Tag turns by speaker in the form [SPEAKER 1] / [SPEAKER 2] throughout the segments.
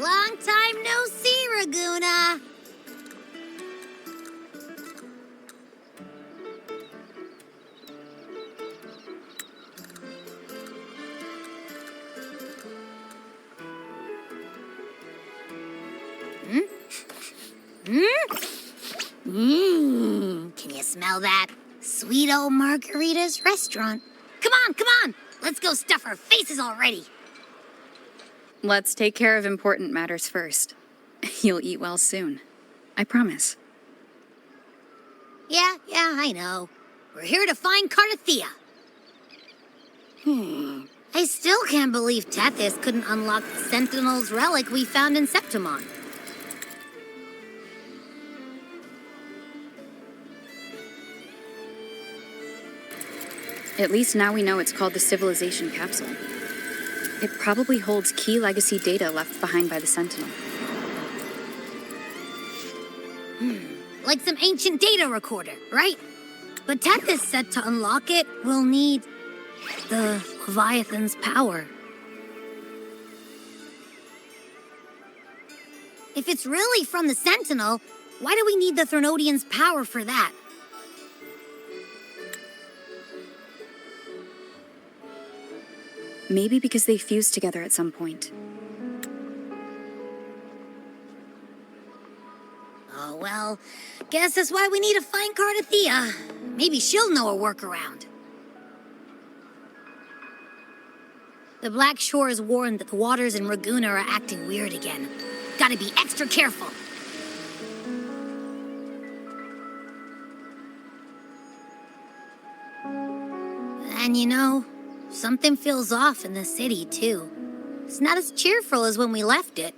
[SPEAKER 1] Long time no see, Raguna. Can you smell that? Sweet old Margarita's restaurant. Come on. Let's go stuff our faces already.
[SPEAKER 2] Let's take care of important matters first. You'll eat well soon. I promise.
[SPEAKER 1] Yeah, I know. We're here to find Cardathea. I still can't believe Tethys couldn't unlock the Sentinel's relic we found in Septimon.
[SPEAKER 2] At least now we know it's called the Civilization Capsule. It probably holds key legacy data left behind by the Sentinel.
[SPEAKER 1] Like some ancient data recorder, right? But Tethys said to unlock it, we'll need the Leviathan's power. If it's really from the Sentinel, why do we need the Threnodian's power for that?
[SPEAKER 2] Maybe because they fused together at some point.
[SPEAKER 1] Oh, well, guess that's why we need to find Cardathea. Maybe she'll know a workaround. The Black Shore is warned that the waters in Raguna are acting weird again. Gotta be extra careful. And you know, something feels off in the city, too. It's not as cheerful as when we left it.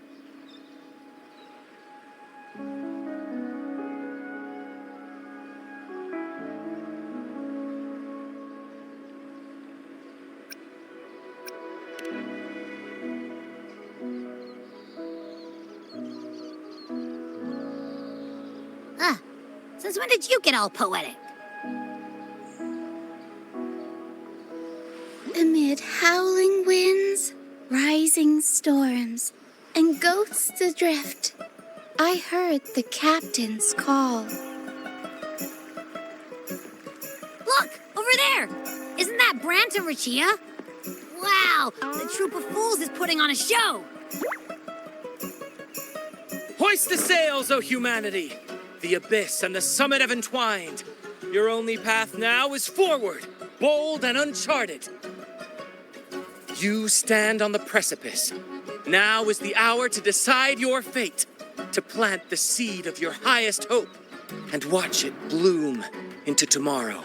[SPEAKER 1] Since when did you get all poetic?
[SPEAKER 3] Amid howling winds, rising storms, and ghosts adrift, I heard the captain's call.
[SPEAKER 1] Look! Over there! Isn't that Brant and Rachia? Wow! The troop of fools is putting on a show!
[SPEAKER 4] Hoist the sails, O humanity! The abyss and the summit have entwined. Your only path now is forward, bold and uncharted. You stand on the precipice. Now is the hour to decide your fate, to plant the seed of your highest hope, and watch it bloom into tomorrow.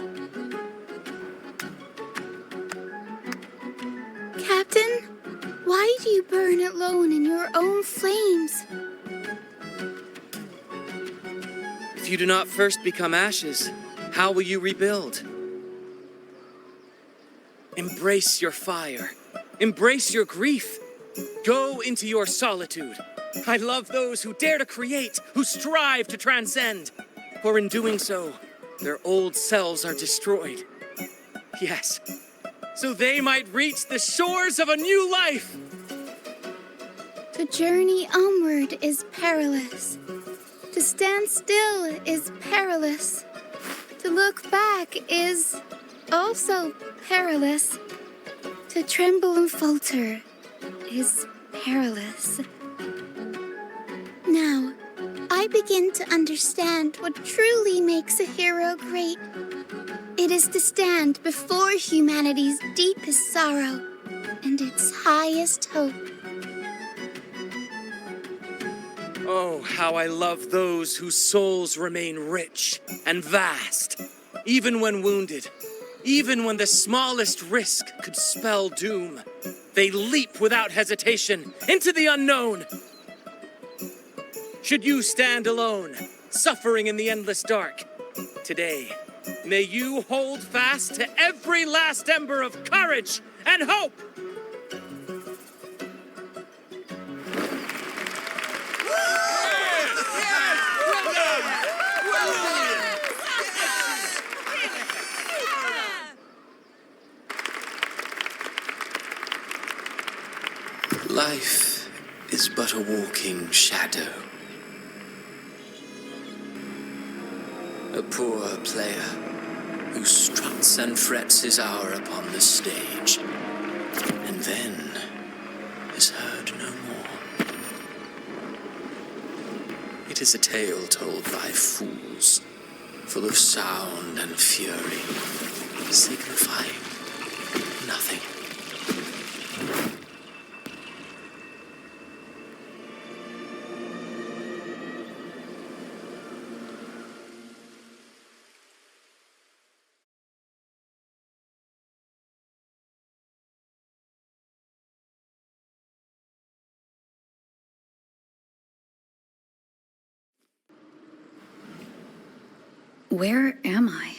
[SPEAKER 3] Captain, why do you burn alone in your own flames?
[SPEAKER 4] If you do not first become ashes, how will you rebuild? Embrace your fire. Embrace your grief. Go into your solitude. I love those who dare to create, who strive to transcend. For in doing so, their old selves are destroyed. Yes, so they might reach the shores of a new life.
[SPEAKER 3] The journey onward is perilous. To stand still is perilous. To look back is also perilous. To tremble and falter is perilous. Now, I begin to understand what truly makes a hero great. It is to stand before humanity's deepest sorrow and its highest hope.
[SPEAKER 4] Oh, how I love those whose souls remain rich and vast, even when wounded, even when the smallest risk could spell doom. They leap without hesitation into the unknown. Should you stand alone, suffering in the endless dark, today, may you hold fast to every last ember of courage and hope.
[SPEAKER 5] Life is but a walking shadow. A poor player who struts and frets his hour upon the stage, and then is heard no more. It is a tale told by fools, full of sound and fury, signifying nothing.
[SPEAKER 2] Where am I?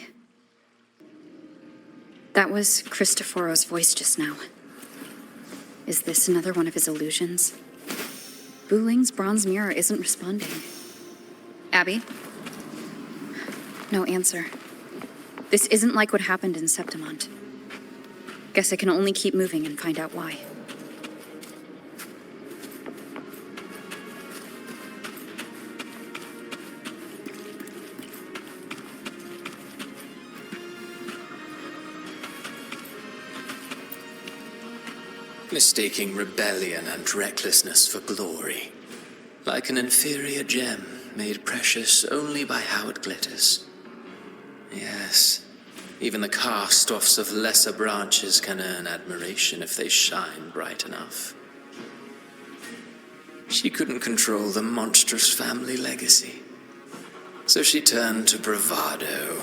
[SPEAKER 2] That was Cristoforo's voice just now. Is this another one of his illusions? Buling's bronze mirror isn't responding. Abby? No answer. This isn't like what happened in Septimont. Guess I can only keep moving and find out why.
[SPEAKER 5] Mistaking rebellion and recklessness for glory, like an inferior gem made precious only by how it glitters. Yes, even the cast-offs of lesser branches can earn admiration if they shine bright enough. She couldn't control the monstrous family legacy, so she turned to bravado,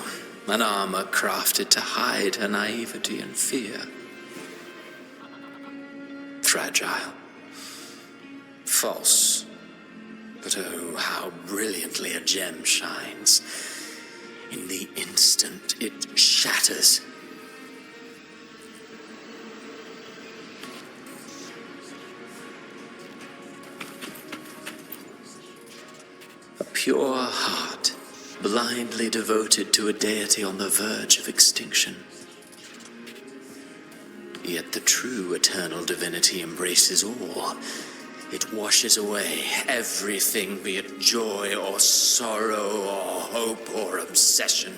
[SPEAKER 5] an armor crafted to hide her naivety and fear. Fragile, false, but oh, how brilliantly a gem shines. In the instant it shatters. A pure heart, blindly devoted to a deity on the verge of extinction. Yet the true eternal divinity embraces all. It washes away everything, be it joy or sorrow or hope or obsession.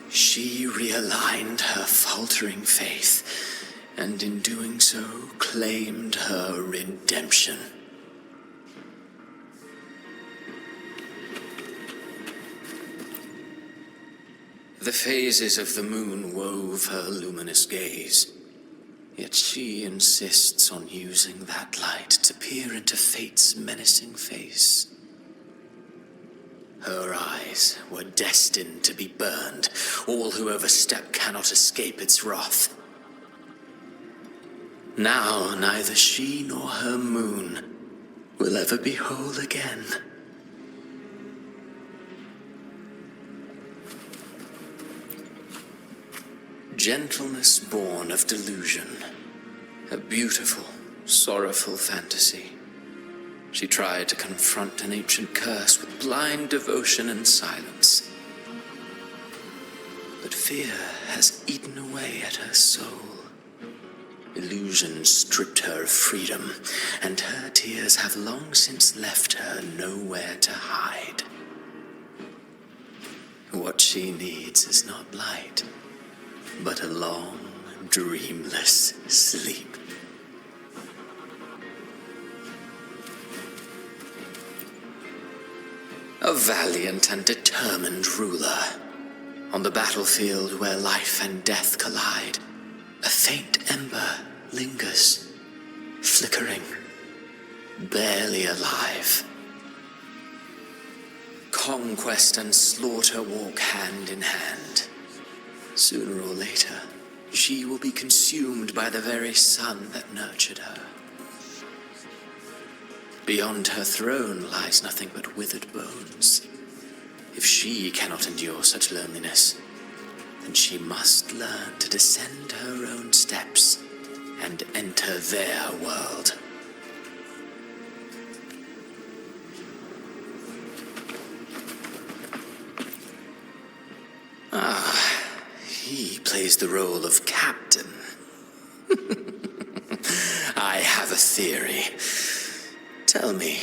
[SPEAKER 5] She realigned her faltering faith, and in doing so claimed her redemption. The phases of the moon wove her luminous gaze, yet she insists on using that light to peer into fate's menacing face. Her eyes were destined to be burned. All who overstep cannot escape its wrath. Now neither she nor her moon will ever be whole again. Gentleness born of delusion, a beautiful, sorrowful fantasy. She tried to confront an ancient curse with blind devotion and silence. But fear has eaten away at her soul. Illusion stripped her of freedom, and her tears have long since left her nowhere to hide. What she needs is not light, but a long, dreamless sleep. A valiant and determined ruler. On the battlefield where life and death collide, a faint ember lingers, flickering, barely alive. Conquest and slaughter walk hand in hand. Sooner or later, she will be consumed by the very sun that nurtured her. Beyond her throne lies nothing but withered bones. If she cannot endure such loneliness, then she must learn to descend her own steps and enter their world. He plays the role of captain. I have a theory. Tell me,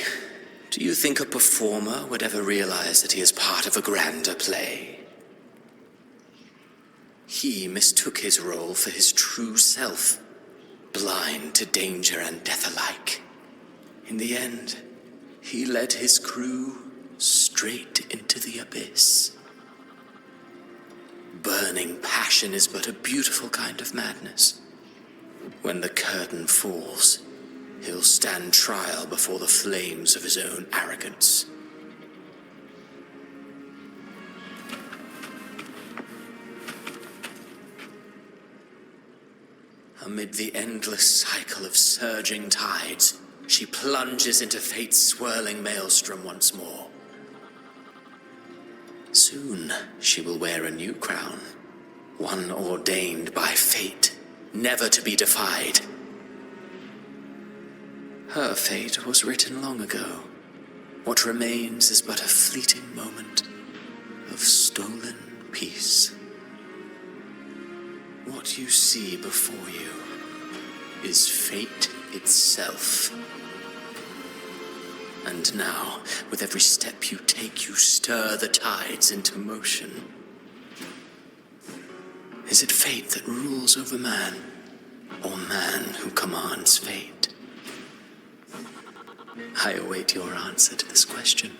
[SPEAKER 5] do you think a performer would ever realize that he is part of a grander play? He mistook his role for his true self, blind to danger and death alike. In the end, he led his crew straight into the abyss. Burning passion is but a beautiful kind of madness. When the curtain falls, he'll stand trial before the flames of his own arrogance. Amid the endless cycle of surging tides, she plunges into fate's swirling maelstrom once more. Soon, she will wear a new crown, one ordained by fate, never to be defied. Her fate was written long ago. What remains is but a fleeting moment of stolen peace. What you see before you is fate itself. And now, with every step you take, you stir the tides into motion. Is it fate that rules over man, or man who commands fate? I await your answer to this question.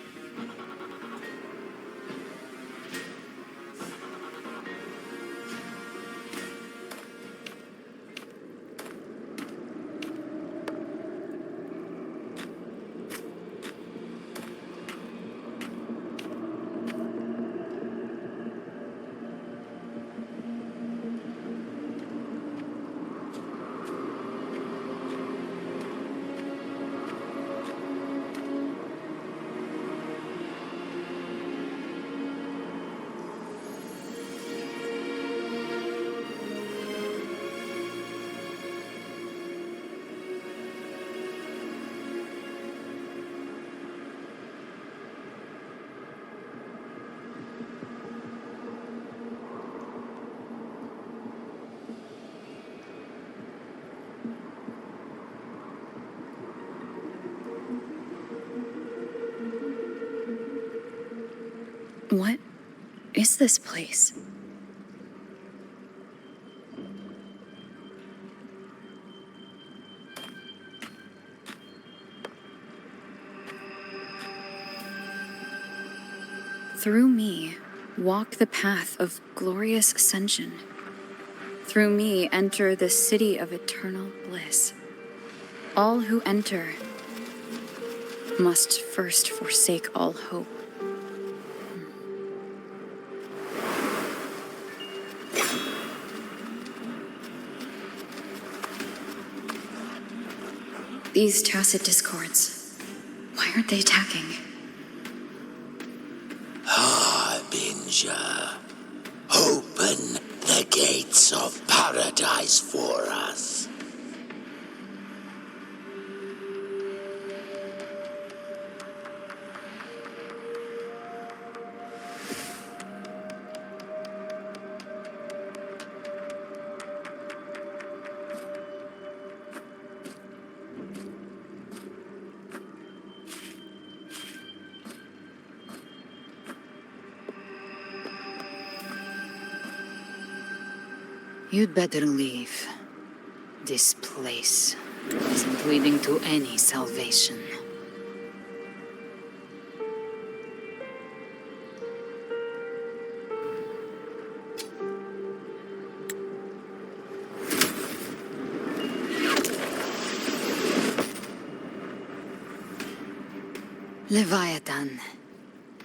[SPEAKER 2] What is this place? Through me, walk the path of glorious ascension. Through me, enter the city of eternal bliss. All who enter must first forsake all hope. These tacit discords, why aren't they attacking?
[SPEAKER 6] Harbinger, open the gates of paradise for us.
[SPEAKER 7] You'd better leave. This place isn't leading to any salvation. Leviathan,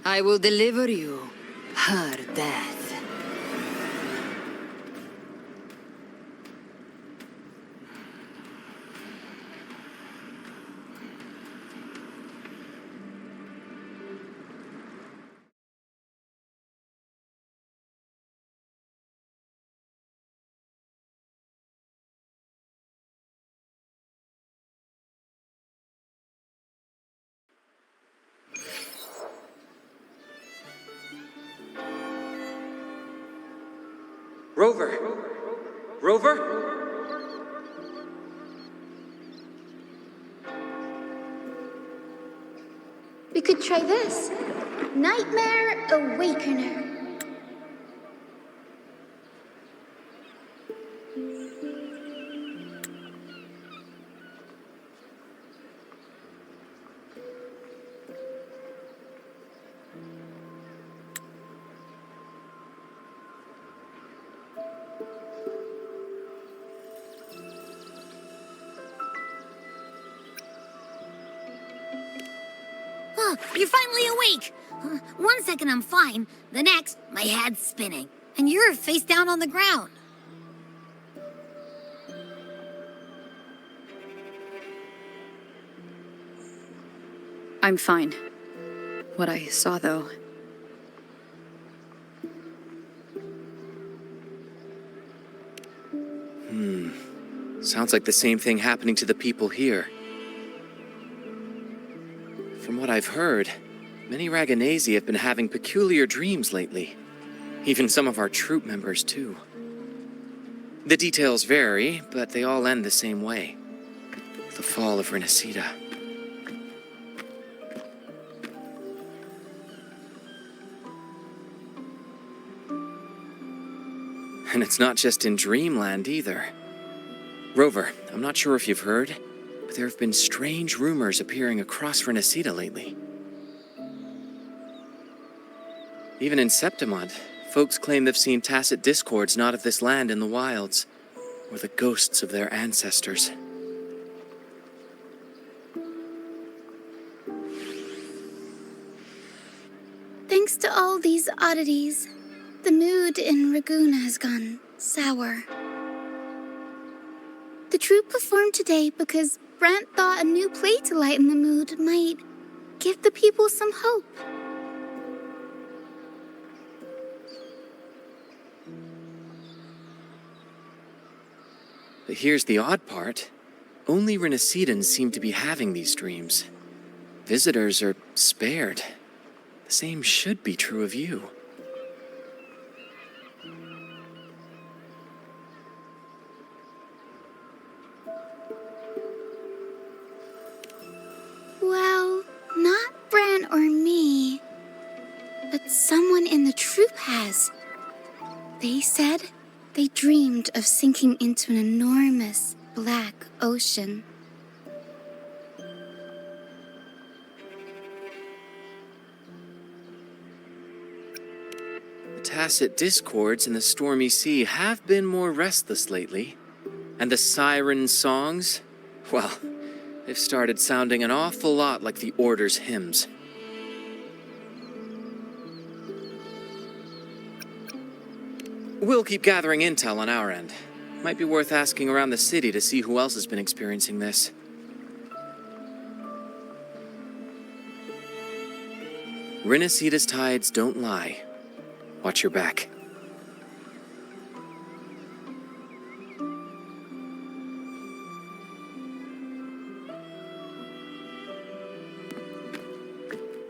[SPEAKER 7] I will deliver you her death.
[SPEAKER 4] Rover! Rover?
[SPEAKER 3] You could try this. Nightmare Awakener.
[SPEAKER 1] Oh, you're finally awake. 1 second I'm fine. The next, my head's spinning. And you're face down on the ground.
[SPEAKER 2] I'm fine. What I saw, though.
[SPEAKER 4] Sounds like the same thing happening to the people here. From what I've heard, many Raganesi have been having peculiar dreams lately. Even some of our troop members, too. The details vary, but they all end the same way. The fall of Renacida. And it's not just in Dreamland either. Rover, I'm not sure if you've heard, but there have been strange rumors appearing across Renacida lately. Even in Septimont, folks claim they've seen tacit discords not of this land in the wilds, or the ghosts of their ancestors.
[SPEAKER 3] Thanks to all these oddities, the mood in Raguna has gone sour. The troupe performed today because Brant thought a new play to lighten the mood might give the people some hope.
[SPEAKER 4] But here's the odd part. Only Renacidans seem to be having these dreams. Visitors are spared. The same should be true of you.
[SPEAKER 3] Well, not Bran or me, but someone in the troupe has. They said they dreamed of sinking into an enormous black ocean.
[SPEAKER 4] The tacit discords in the stormy sea have been more restless lately. And the siren songs, well, they've started sounding an awful lot like the Order's hymns. We'll keep gathering intel on our end. Might be worth asking around the city to see who else has been experiencing this. Renacida's tides don't lie. Watch your back.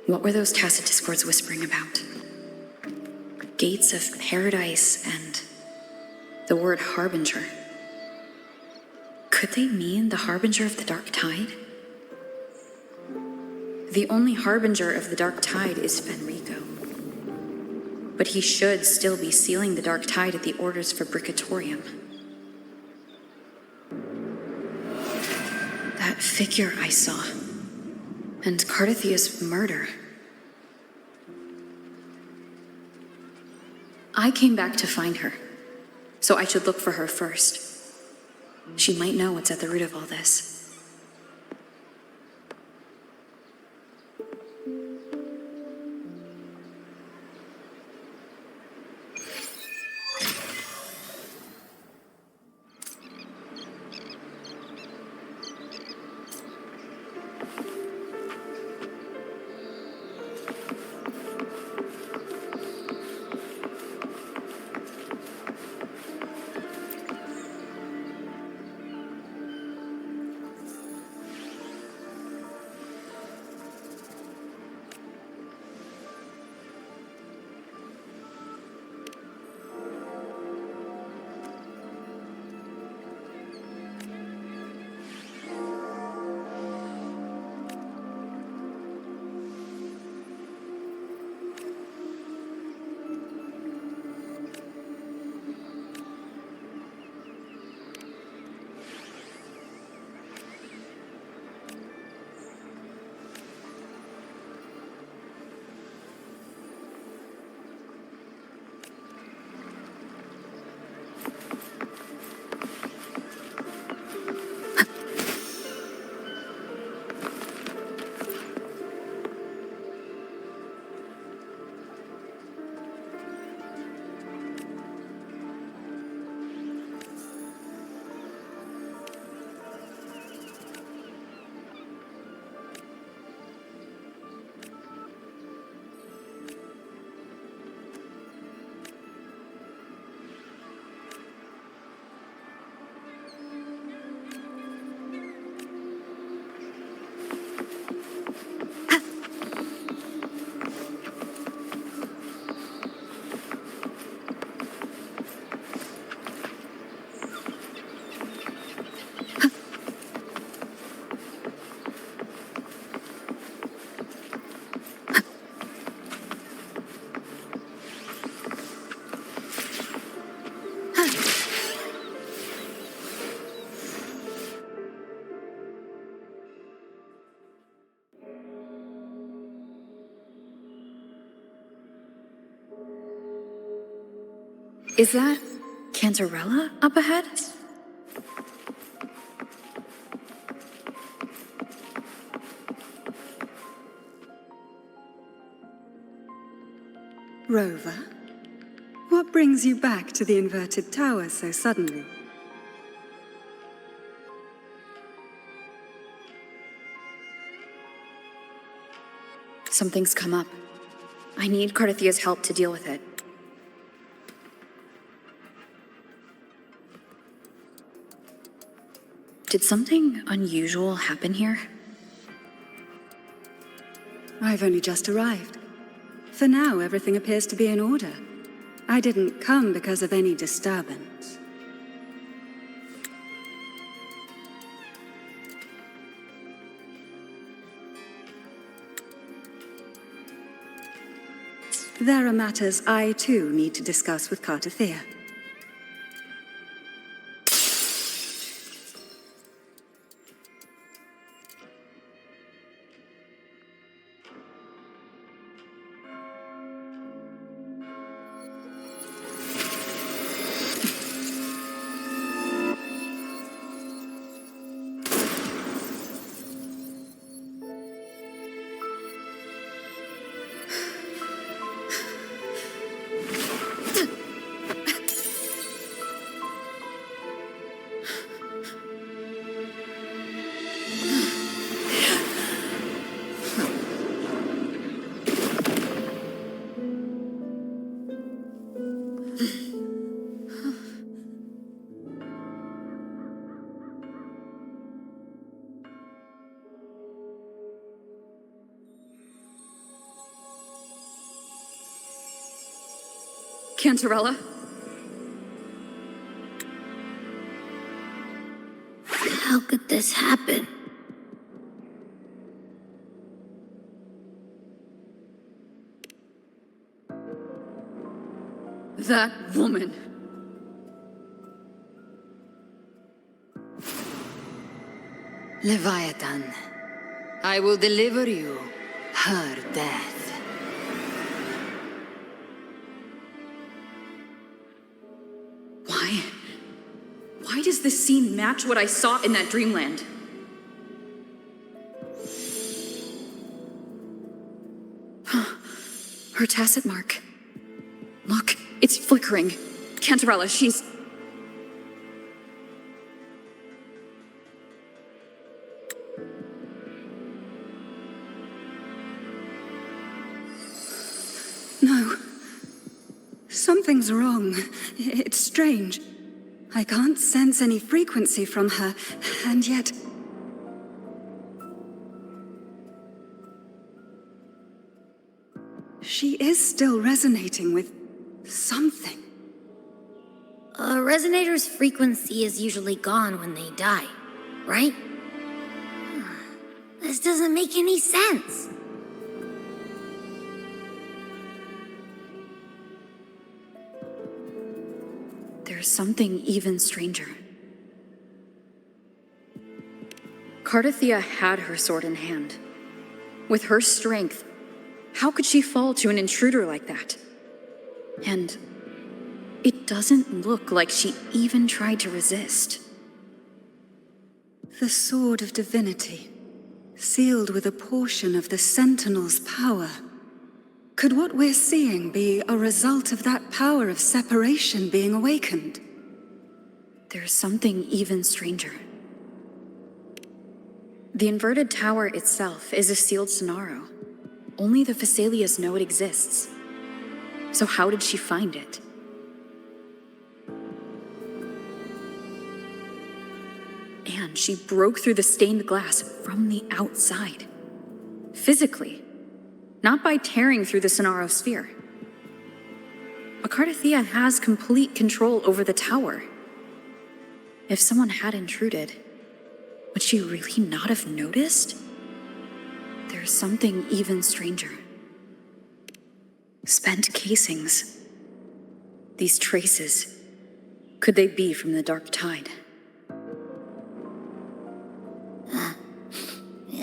[SPEAKER 2] What were those tacit discords whispering about? Gates of paradise and the word harbinger. Could they mean the harbinger of the dark tide? The only harbinger of the dark tide is Fenrico. But he should still be sealing the dark tide at the orders for Bricatorium. That figure I saw. And Cardathia's murder. I came back to find her, so I should look for her first. She might know what's at the root of all this. Is that Cantarella up ahead?
[SPEAKER 8] Rover, what brings you back to the inverted tower so suddenly?
[SPEAKER 2] Something's come up. I need Cardithia's help to deal with it. Did something unusual happen here?
[SPEAKER 8] I've only just arrived. For now, everything appears to be in order. I didn't come because of any disturbance. There are matters I, too, need to discuss with Cardithia.
[SPEAKER 2] Cantarella?
[SPEAKER 1] How could this happen?
[SPEAKER 2] That woman.
[SPEAKER 7] Leviathan, I will deliver you her death.
[SPEAKER 2] Why does this scene match what I saw in that dreamland? Her tacit mark. Look, it's flickering. Cantarella, she's...
[SPEAKER 8] No. Something's wrong. It's strange. I can't sense any frequency from her, and yet... She is still resonating with something.
[SPEAKER 1] A resonator's frequency is usually gone when they die, right? This doesn't make any sense.
[SPEAKER 2] There's something even stranger. Cardithia had her sword in hand. With her strength, how could she fall to an intruder like that? And It doesn't look like she even tried to resist.
[SPEAKER 8] The Sword of Divinity, sealed with a portion of the Sentinel's power. Could what we're seeing be a result of that power of separation being awakened?
[SPEAKER 2] There's something even stranger. The inverted tower itself is a sealed scenario. Only the Phasalias know it exists. So how did she find it? And she broke through the stained glass from the outside. Physically. Not by tearing through the Sonaro sphere. Acardathea has complete control over the tower. If someone had intruded, would she really not have noticed? There's something even stranger. Spent casings. These traces. Could they be from the Dark Tide?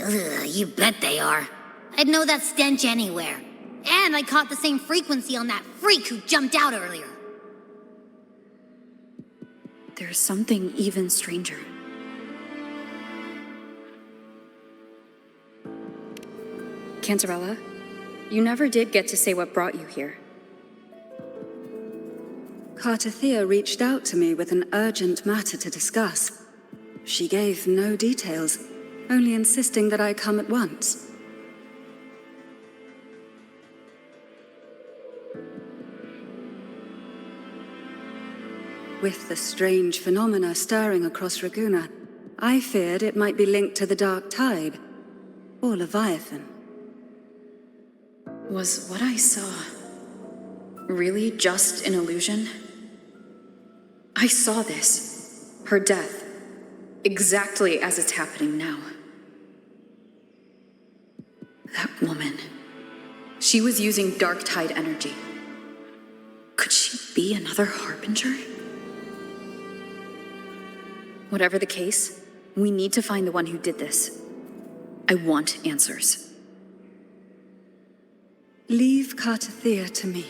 [SPEAKER 1] Ugh, you bet they are. I'd know that stench anywhere. And I caught the same frequency on that freak who jumped out earlier.
[SPEAKER 2] There's something even stranger. Cantarella, you never did get to say what brought you here.
[SPEAKER 8] Cartathea reached out to me with an urgent matter to discuss. She gave no details, only insisting that I come at once. With the strange phenomena stirring across Raguna, I feared it might be linked to the Dark Tide, or Leviathan.
[SPEAKER 2] Was what I saw really just an illusion? I saw this, her death, exactly as it's happening now. That woman, she was using Dark Tide energy. Could she be another Harbinger? Whatever the case, we need to find the one who did this. I want answers.
[SPEAKER 8] Leave Cartathea to me.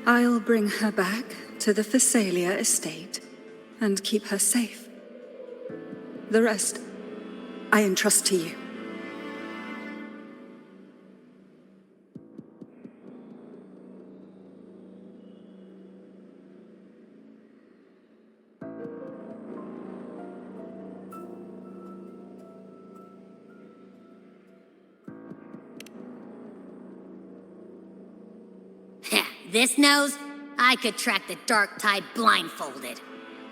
[SPEAKER 8] I'll bring her back to the Phasalia estate and keep her safe. The rest, I entrust to you.
[SPEAKER 1] This nose, I could track the Dark Tide blindfolded.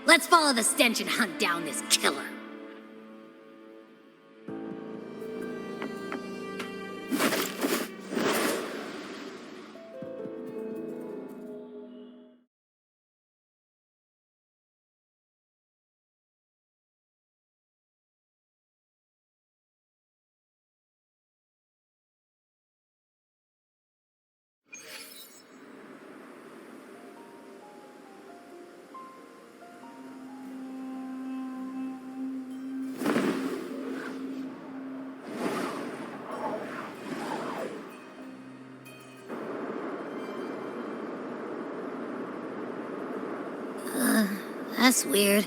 [SPEAKER 1] Let's follow the stench and hunt down this killer. That's weird.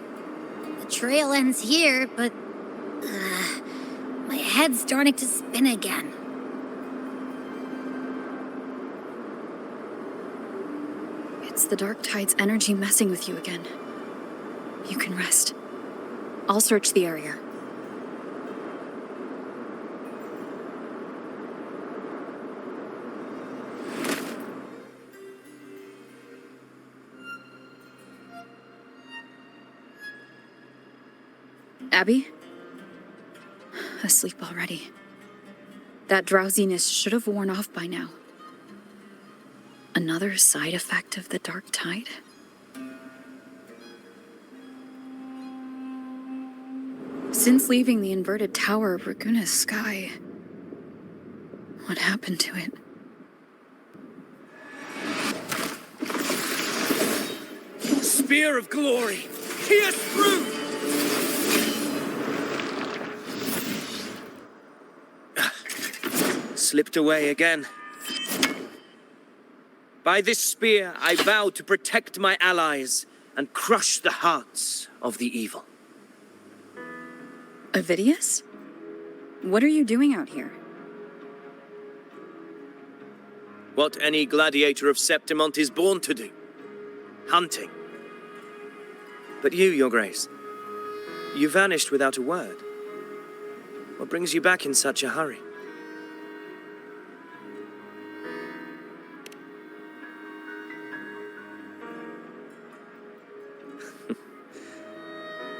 [SPEAKER 1] The trail ends here, but... my head's starting to spin again.
[SPEAKER 2] It's the Dark Tide's energy messing with you again. You can rest. I'll search the area. Abby? Asleep already. That drowsiness should have worn off by now. Another side effect of the Dark Tide? Since leaving the inverted tower of Raguna's sky, what happened to it?
[SPEAKER 4] Spear of glory! Pierce through! Slipped away again. By this spear, I vow to protect my allies and crush the hearts of the evil.
[SPEAKER 2] Avidius? What are you doing out here?
[SPEAKER 4] What any gladiator of Septimont is born to do. Hunting. But you, Your Grace, you vanished without a word. What brings you back in such a hurry?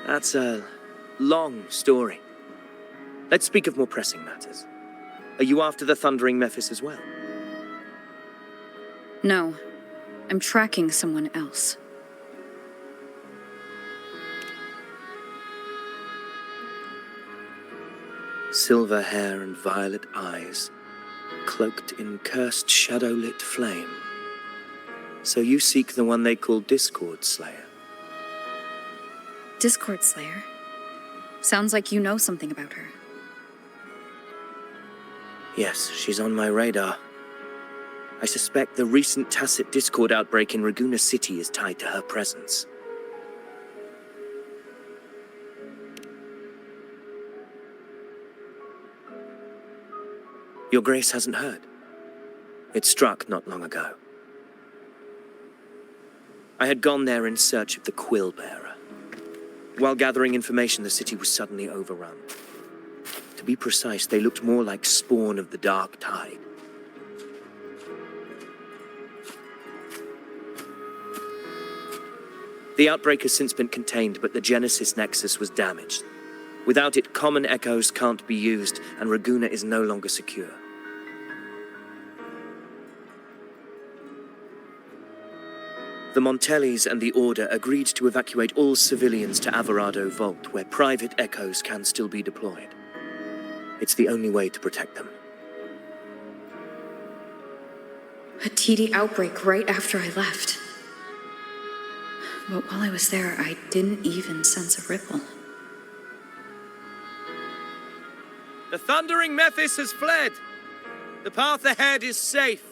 [SPEAKER 4] That's a long story. Let's speak of more pressing matters. Are you after the Thundering Mephis as well?
[SPEAKER 2] No, I'm tracking someone else.
[SPEAKER 4] Silver hair and violet eyes, cloaked in cursed shadow-lit flame. So you seek the one they call Discord Slayer.
[SPEAKER 2] Discord Slayer? Sounds like you know something about her.
[SPEAKER 4] Yes, she's on my radar. I suspect the recent Tacit Discord outbreak in Raguna City is tied to her presence. Your Grace hasn't heard. It struck not long ago. I had gone there in search of the Quill Bearer. While gathering information, the city was suddenly overrun. To be precise, they looked more like spawn of the Dark Tide. The outbreak has since been contained, but the Genesis Nexus was damaged. Without it, common echoes can't be used, and Raguna is no longer secure. The Montellis and the Order agreed to evacuate all civilians to Averado Vault, where private echoes can still be deployed. It's the only way to protect them.
[SPEAKER 2] A TD outbreak right after I left. But while I was there, I didn't even sense a ripple.
[SPEAKER 4] The Thundering Mephis has fled. The path ahead is safe.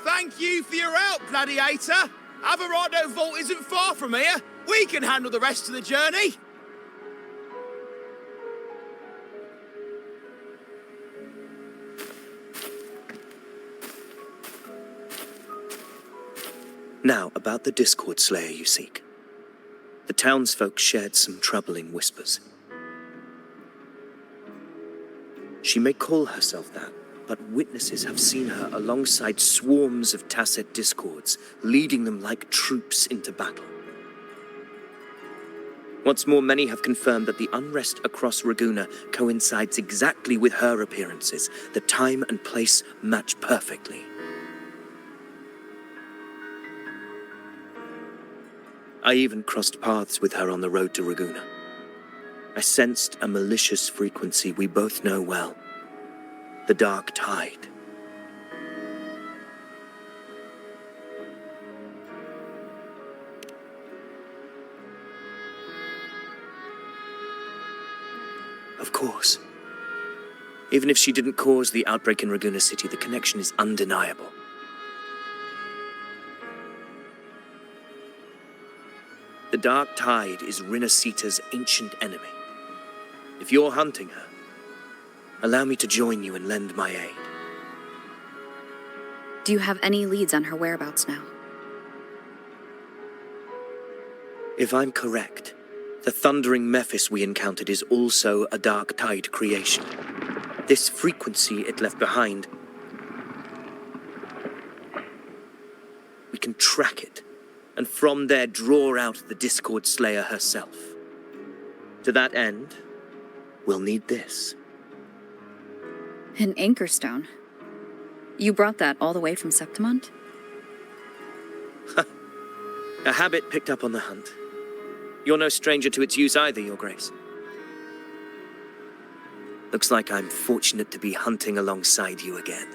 [SPEAKER 9] Thank you for your help, Gladiator. Averado Vault isn't far from here. We can handle the rest of the journey.
[SPEAKER 4] Now, about the Discord Slayer you seek. The townsfolk shared some troubling whispers. She may call herself that, but witnesses have seen her alongside swarms of Tacit Discords, leading them like troops into battle. What's more, many have confirmed that the unrest across Raguna coincides exactly with her appearances. The time and place match perfectly. I even crossed paths with her on the road to Raguna. I sensed a malicious frequency we both know well. The Dark Tide. Of course. Even if she didn't cause the outbreak in Raguna City, the connection is undeniable. The Dark Tide is Rinasita's ancient enemy. If you're hunting her, allow me to join you and lend my aid.
[SPEAKER 2] Do you have any leads on her whereabouts now?
[SPEAKER 4] If I'm correct, the Thundering Mephis we encountered is also a Dark Tide creation. This frequency it left behind, we can track it, and from there draw out the Discord Slayer herself. To that end, we'll need this.
[SPEAKER 2] An anchor stone? You brought that all the way from Septimont?
[SPEAKER 4] A habit picked up on the hunt. You're no stranger to its use either, Your Grace. Looks like I'm fortunate to be hunting alongside you again.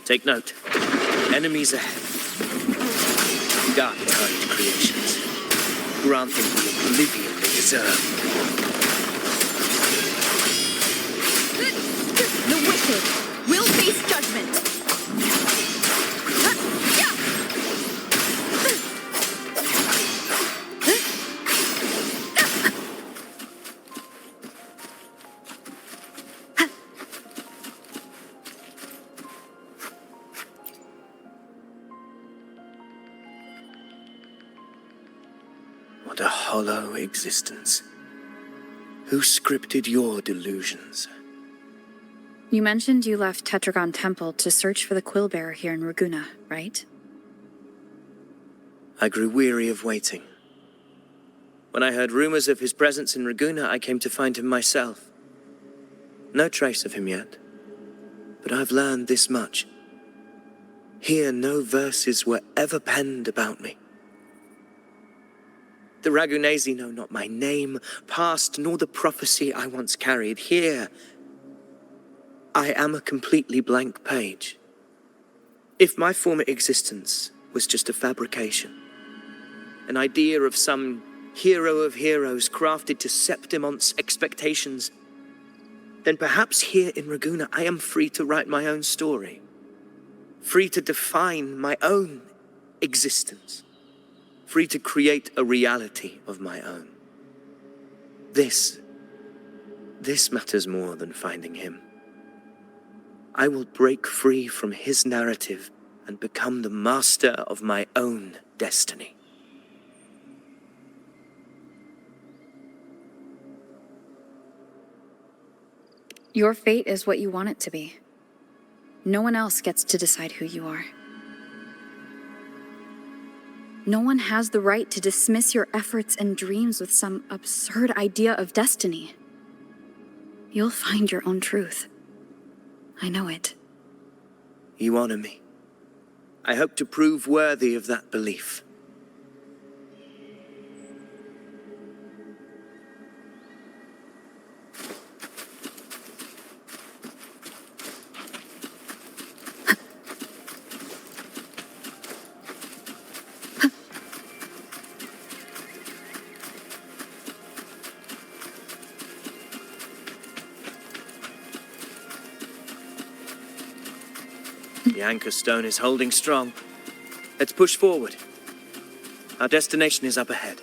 [SPEAKER 4] Take note. Enemies ahead. Dark-tide creations. Grant them the oblivion they deserve.
[SPEAKER 3] The wicked will face judgment.
[SPEAKER 4] What a hollow existence. Who scripted your delusions?
[SPEAKER 2] You mentioned you left Tetragon Temple to search for the Quillbearer here in Raguna, right?
[SPEAKER 4] I grew weary of waiting. When I heard rumors of his presence in Raguna, I came to find him myself. No trace of him yet, but I've learned this much. Here, no verses were ever penned about me. The Ragunesi know not my name, past, nor the prophecy I once carried. Here, I am a completely blank page. If my former existence was just a fabrication, an idea of some hero of heroes crafted to Septimont's expectations, then perhaps here in Raguna I am free to write my own story, free to define my own existence, free to create a reality of my own. This matters more than finding him. I will break free from his narrative and become the master of my own destiny.
[SPEAKER 2] Your fate is what you want it to be. No one else gets to decide who you are. No one has the right to dismiss your efforts and dreams with some absurd idea of destiny. You'll find your own truth. I know it.
[SPEAKER 4] You honor me. I hope to prove worthy of that belief. The anchor stone is holding strong. Let's push forward. Our destination is up ahead.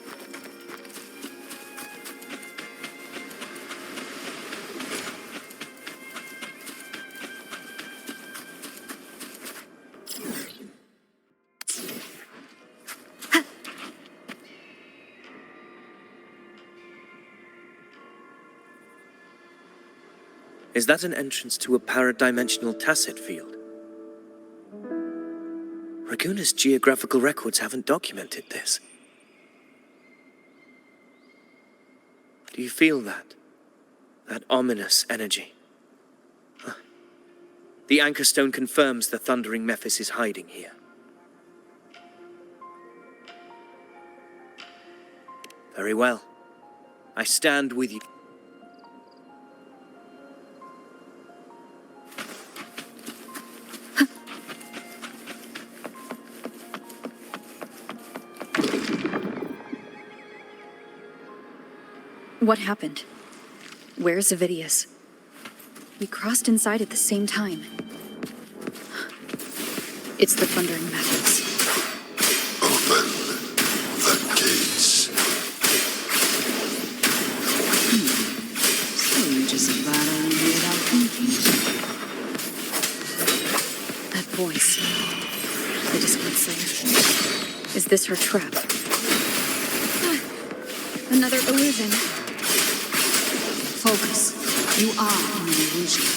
[SPEAKER 4] Is that an entrance to a paradimensional tacit field? Raguna's geographical records haven't documented this. Do you feel that? That ominous energy? Huh. The anchor stone confirms the thundering Mephis is hiding here. Very well. I stand with you.
[SPEAKER 2] What happened? Where's Avidius? We crossed inside at the same time. It's the thundering methods.
[SPEAKER 6] Open the gates.
[SPEAKER 7] So you just battling without thinking.
[SPEAKER 2] That voice. The Discord Slayer. Is this her trap?
[SPEAKER 3] Another illusion.
[SPEAKER 7] Focus. You are in an illusion.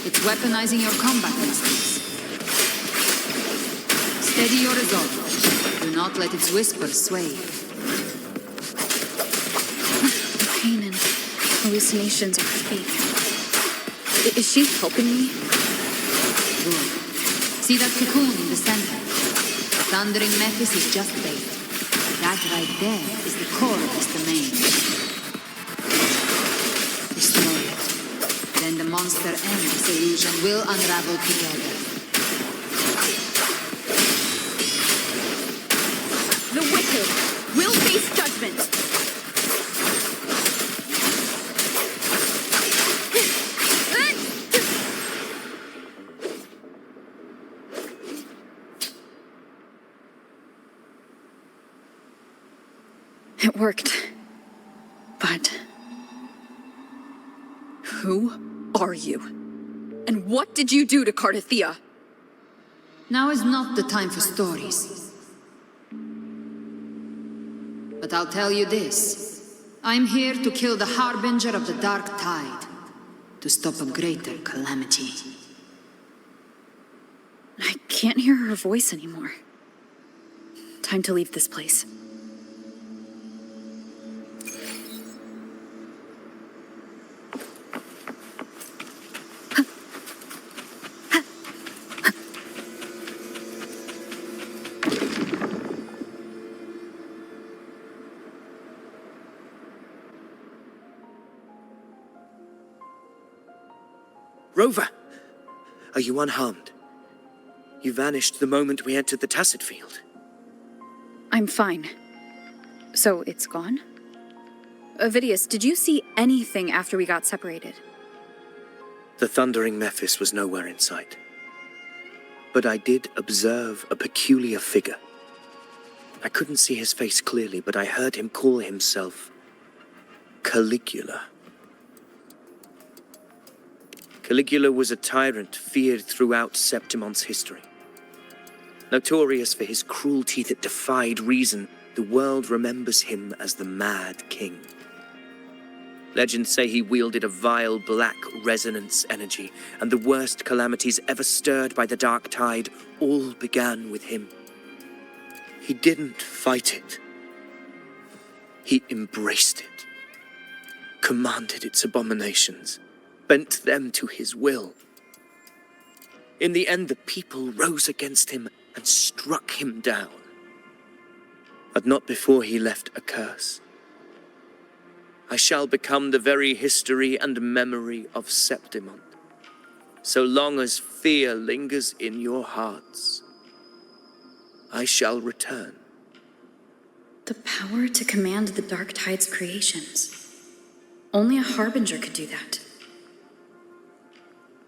[SPEAKER 7] It's weaponizing your combat instincts. Steady your resolve. Do not let its whispers sway you.
[SPEAKER 2] The pain and hallucinations are fake. Is she helping me?
[SPEAKER 7] Good. See that cocoon in the center? The thundering Mephis is just bait. That right there is the core of this domain. Destroy it. Then the monster and this illusion will unravel together.
[SPEAKER 2] It worked. But... who are you? And what did you do to Cardathea?
[SPEAKER 7] Now is not the time for stories. But I'll tell you this. I'm here to kill the Harbinger of the Dark Tide. To stop a greater calamity.
[SPEAKER 2] I can't hear her voice anymore. Time to leave this place.
[SPEAKER 4] Rover! Are you unharmed? You vanished the moment we entered the Tacit Field.
[SPEAKER 2] I'm fine. So it's gone? Ovidius, did you see anything after we got separated?
[SPEAKER 4] The thundering Mephis was nowhere in sight. But I did observe a peculiar figure. I couldn't see his face clearly, but I heard him call himself Caligula. Caligula was a tyrant feared throughout Septimon's history. Notorious for his cruelty that defied reason, the world remembers him as the Mad King. Legends say he wielded a vile black resonance energy, and the worst calamities ever stirred by the Dark Tide all began with him. He didn't fight it. He embraced it, commanded its abominations, bent them to his will. In the end, the people rose against him and struck him down. But not before he left a curse. I shall become the very history and memory of Septimon, so long as fear lingers in your hearts. I shall return.
[SPEAKER 2] The power to command the Dark Tide's creations. Only a Harbinger could do that.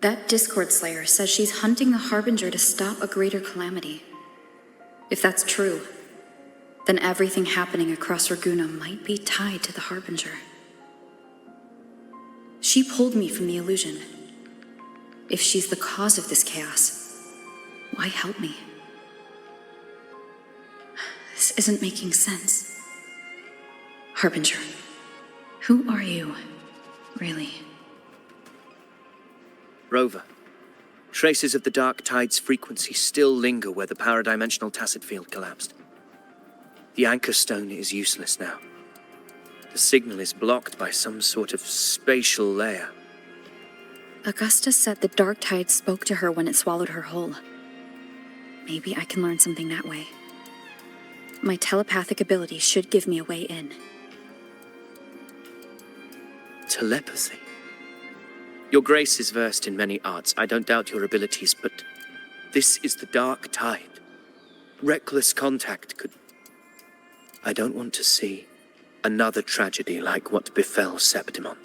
[SPEAKER 2] That Discord Slayer says she's hunting the Harbinger to stop a greater calamity. If that's true, then everything happening across Raguna might be tied to the Harbinger. She pulled me from the illusion. If she's the cause of this chaos, why help me? This isn't making sense. Harbinger, who are you, really?
[SPEAKER 4] Rover, traces of the Dark Tide's frequency still linger where the paradimensional Tacit Field collapsed. The anchor stone is useless now. The signal is blocked by some sort of spatial layer.
[SPEAKER 2] Augusta said the Dark Tide spoke to her when it swallowed her whole. Maybe I can learn something that way. My telepathic ability should give me a way in.
[SPEAKER 4] Telepathy? Your Grace is versed in many arts. I don't doubt your abilities, but this is the Dark Tide. Reckless contact could... I don't want to see another tragedy like what befell Septimon.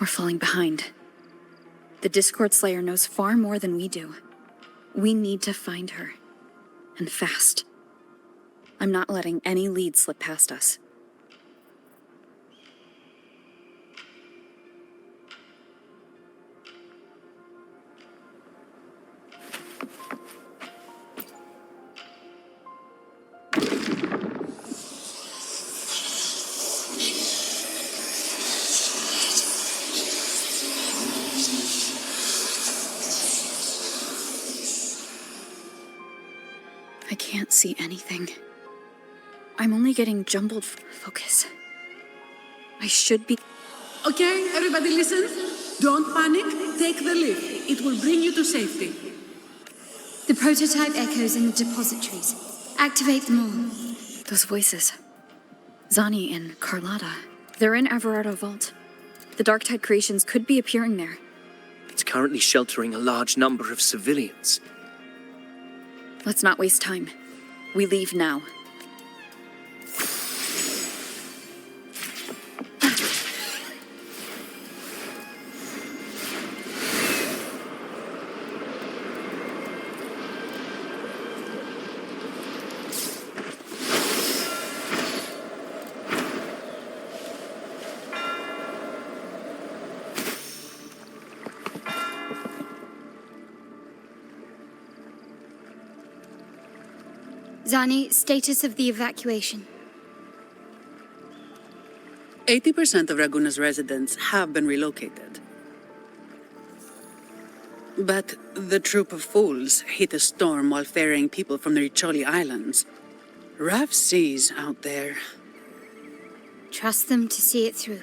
[SPEAKER 2] We're falling behind. The Discord Slayer knows far more than we do. We need to find her. And fast. I'm not letting any lead slip past us. I can't see anything. I'm only getting jumbled focus. I should be...
[SPEAKER 10] Okay, everybody listen. Don't panic. Take the lift. It will bring you to safety.
[SPEAKER 3] The prototype echoes in the depositories. Activate them all.
[SPEAKER 2] Those voices. Zani and Carlotta. They're in Everardo Vault. The Dark Tide creations could be appearing there.
[SPEAKER 4] It's currently sheltering a large number of civilians.
[SPEAKER 2] Let's not waste time. We leave now.
[SPEAKER 3] Zani, status of the evacuation.
[SPEAKER 10] 80% of Raguna's residents have been relocated. But the troop of fools hit a storm while ferrying people from the Riccioli Islands. Rough seas out there.
[SPEAKER 3] Trust them to see it through.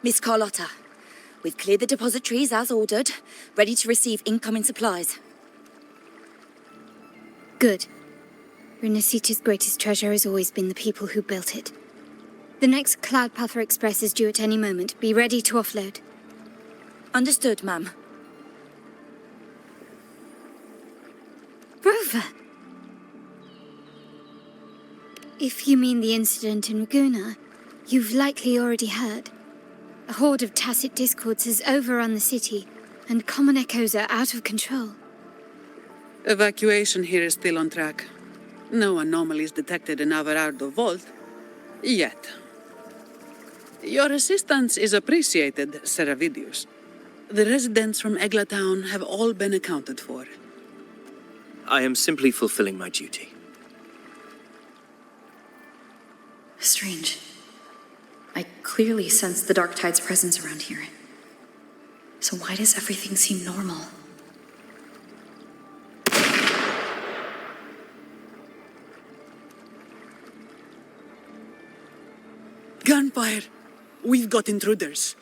[SPEAKER 11] Miss Carlotta, we've cleared the depositories as ordered, ready to receive incoming supplies.
[SPEAKER 3] Good. Renacita's greatest treasure has always been the people who built it. The next Cloudpuffer Express is due at any moment. Be ready to offload.
[SPEAKER 11] Understood, ma'am.
[SPEAKER 3] Rover! If you mean the incident in Raguna, you've likely already heard. A horde of tacit discords has overrun the city, and common echoes are out of control.
[SPEAKER 10] Evacuation here is still on track. No anomalies detected in Averardo Vault. Yet. Your assistance is appreciated, Seravidius. The residents from Eglatown have all been accounted for.
[SPEAKER 4] I am simply fulfilling my duty.
[SPEAKER 2] Strange. I clearly sense the Dark Tide's presence around here. So why does everything seem normal?
[SPEAKER 10] Gunfire! We've got intruders.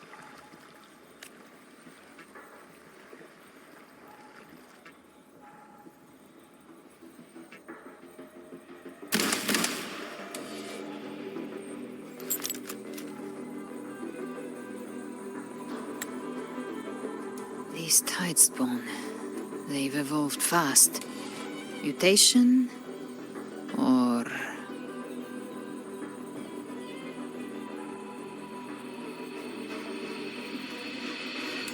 [SPEAKER 7] These Tidespawn, they've evolved fast. Mutation? Or...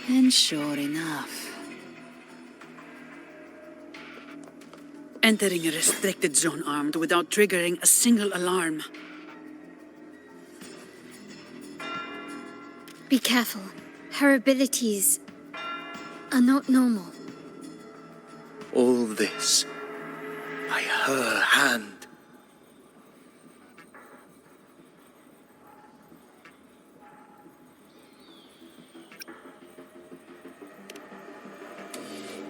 [SPEAKER 7] And sure enough.
[SPEAKER 10] Entering a restricted zone armed without triggering a single alarm.
[SPEAKER 3] Be careful. Her abilities are not normal.
[SPEAKER 4] All this by her hand.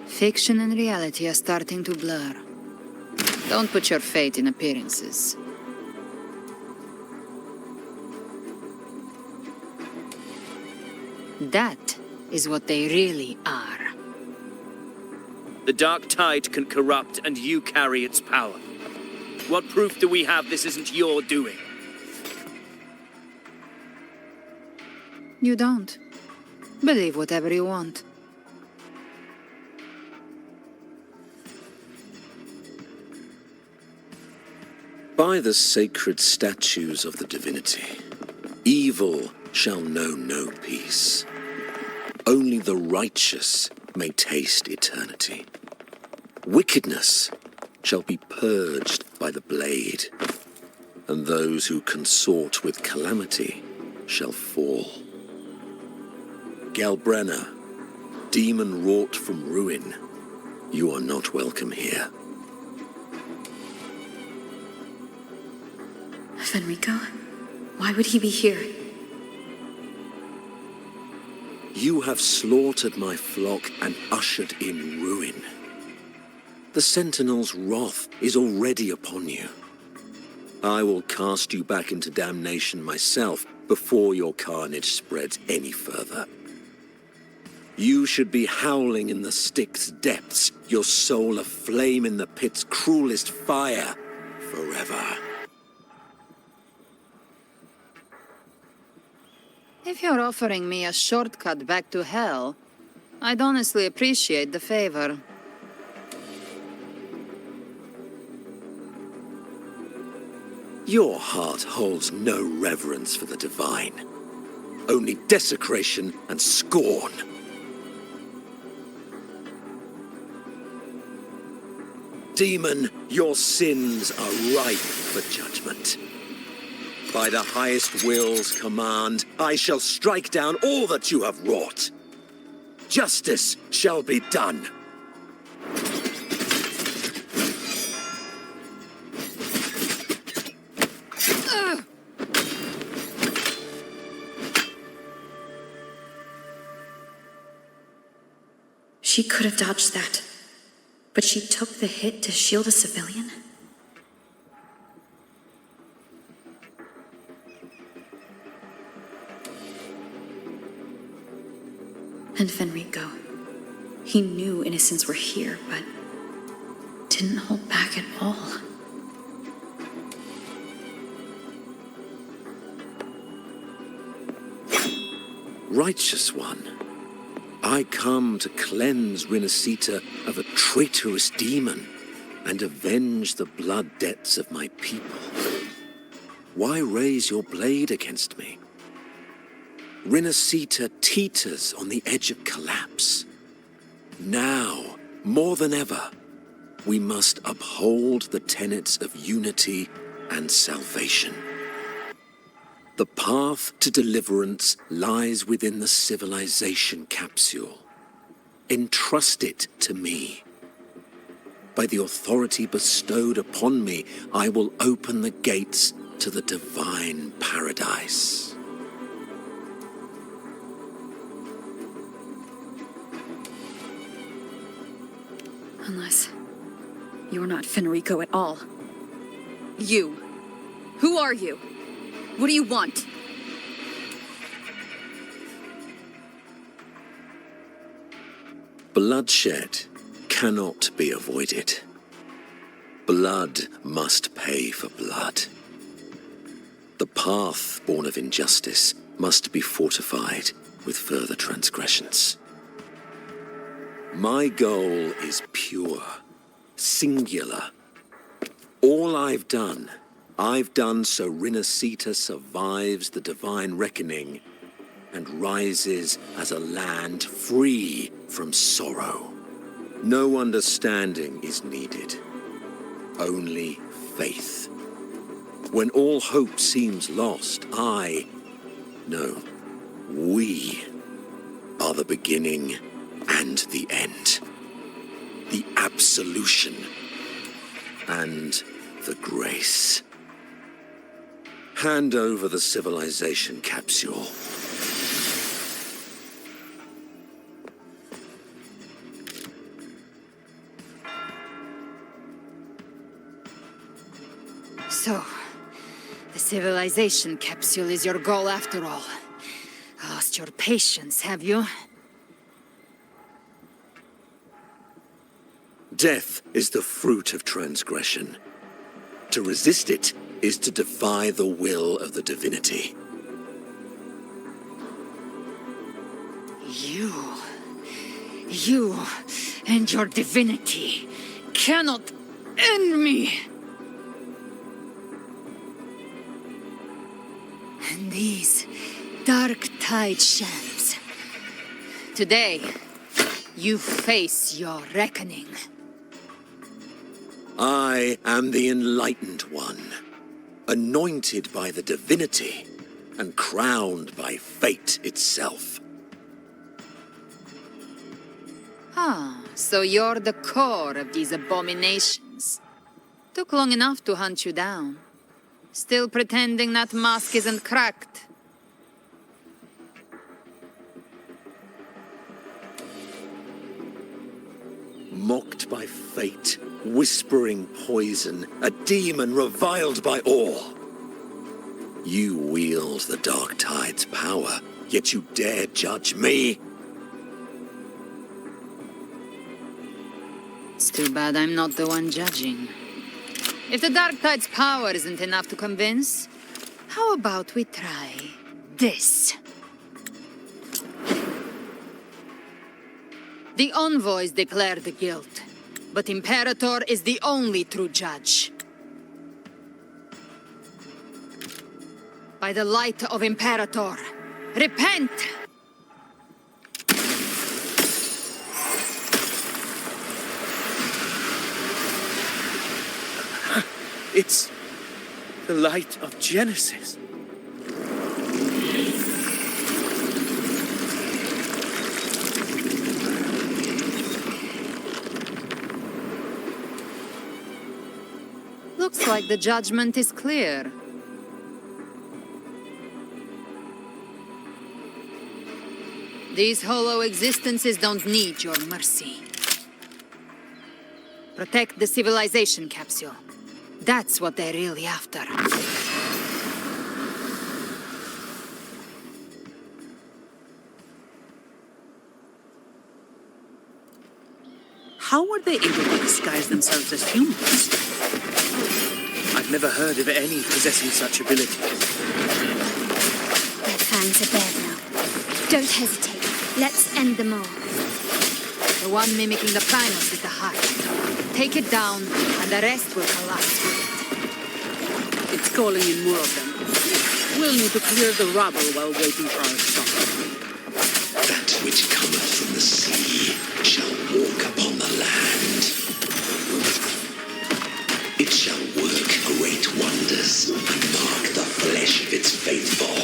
[SPEAKER 7] Fiction and reality are starting to blur. Don't put your fate in appearances. That is what they really are.
[SPEAKER 4] The Dark Tide can corrupt, and you carry its power. What proof do we have this isn't your doing?
[SPEAKER 7] You don't. Believe whatever you want.
[SPEAKER 6] By the sacred statues of the divinity, evil shall know no peace. Only the righteous may taste eternity. Wickedness shall be purged by the blade, and those who consort with calamity shall fall. Galbrenna, demon wrought from ruin, you are not welcome here.
[SPEAKER 2] Fenrico? Why would he be here?
[SPEAKER 6] You have slaughtered my flock and ushered in ruin. The Sentinel's wrath is already upon you. I will cast you back into damnation myself before your carnage spreads any further. You should be howling in the Styx's depths, your soul aflame in the pit's cruelest fire, forever.
[SPEAKER 7] If you're offering me a shortcut back to hell, I'd honestly appreciate the favor.
[SPEAKER 6] Your heart holds no reverence for the divine, only desecration and scorn. Demon, your sins are ripe for judgment. By the highest will's command, I shall strike down all that you have wrought. Justice shall be done.
[SPEAKER 2] She could have dodged that, but she took the hit to shield a civilian? And Fenrico. He knew innocents were here, but didn't hold back at all.
[SPEAKER 6] Righteous One, I come to cleanse Rinascita of a traitorous demon and avenge the blood debts of my people. Why raise your blade against me? Rinascita teeters on the edge of collapse. Now, more than ever, we must uphold the tenets of unity and salvation. The path to deliverance lies within the civilization capsule. Entrust it to me. By the authority bestowed upon me, I will open the gates to the divine paradise.
[SPEAKER 2] Unless you're not Fenrico at all.
[SPEAKER 7] You. Who are you? What do you want?
[SPEAKER 6] Bloodshed cannot be avoided. Blood must pay for blood. The path born of injustice must be fortified with further transgressions. My goal is pure, singular. All I've done so Rinascita survives the divine reckoning and rises as a land free from sorrow. No understanding is needed, only faith. When all hope seems lost, we are the beginning and the end. The absolution and the grace. Hand over the civilization capsule.
[SPEAKER 7] So, the civilization capsule is your goal after all. Lost your patience, have you?
[SPEAKER 6] Death is the fruit of transgression. To resist it is to defy the will of the divinity.
[SPEAKER 7] You and your divinity cannot end me. And these dark tide shams. Today, you face your reckoning.
[SPEAKER 6] I am the Enlightened One, anointed by the divinity and crowned by fate itself.
[SPEAKER 7] So you're the core of these abominations. Took long enough to hunt you down. Still pretending that mask isn't cracked.
[SPEAKER 6] Mocked by fate, whispering poison, a demon reviled by all. You wield the Dark Tide's power, yet you dare judge me?
[SPEAKER 7] It's too bad I'm not the one judging. If the Dark Tide's power isn't enough to convince, how about we try this? The envoys declare the guilt, but Imperator is the only true judge. By the light of Imperator, repent!
[SPEAKER 9] It's the light of Genesis.
[SPEAKER 7] Looks like the judgment is clear. These hollow existences don't need your mercy. Protect the civilization capsule. That's what they're really after.
[SPEAKER 10] How were they able to disguise themselves as humans?
[SPEAKER 4] I've never heard of any possessing such abilities.
[SPEAKER 3] Their fangs are bare now. Don't hesitate. Let's end them all.
[SPEAKER 7] The one mimicking the Primus is the heart. Take it down, and the rest will collapse with it.
[SPEAKER 10] It's calling in more of them. We'll need to clear the rubble while waiting for our song.
[SPEAKER 12] That which cometh from the sea shall walk upon the land. It shall work great wonders and mark the flesh of its faithful.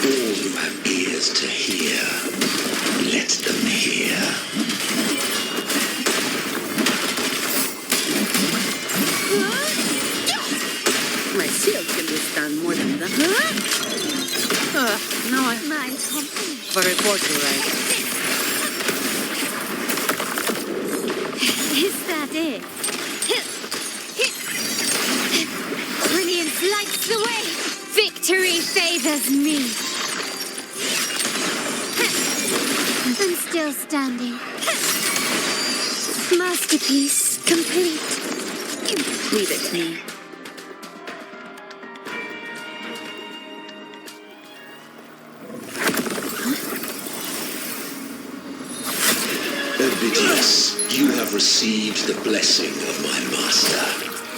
[SPEAKER 12] All who have ears to hear, let them hear.
[SPEAKER 10] My shield can withstand more than that. Now I...
[SPEAKER 3] My company.
[SPEAKER 10] For reporter, right?
[SPEAKER 3] Is that it? Brilliance lights the way. Victory favors me. I'm still standing. Masterpiece complete.
[SPEAKER 2] Leave it to me.
[SPEAKER 12] Ovidius, you have received the blessing of my master.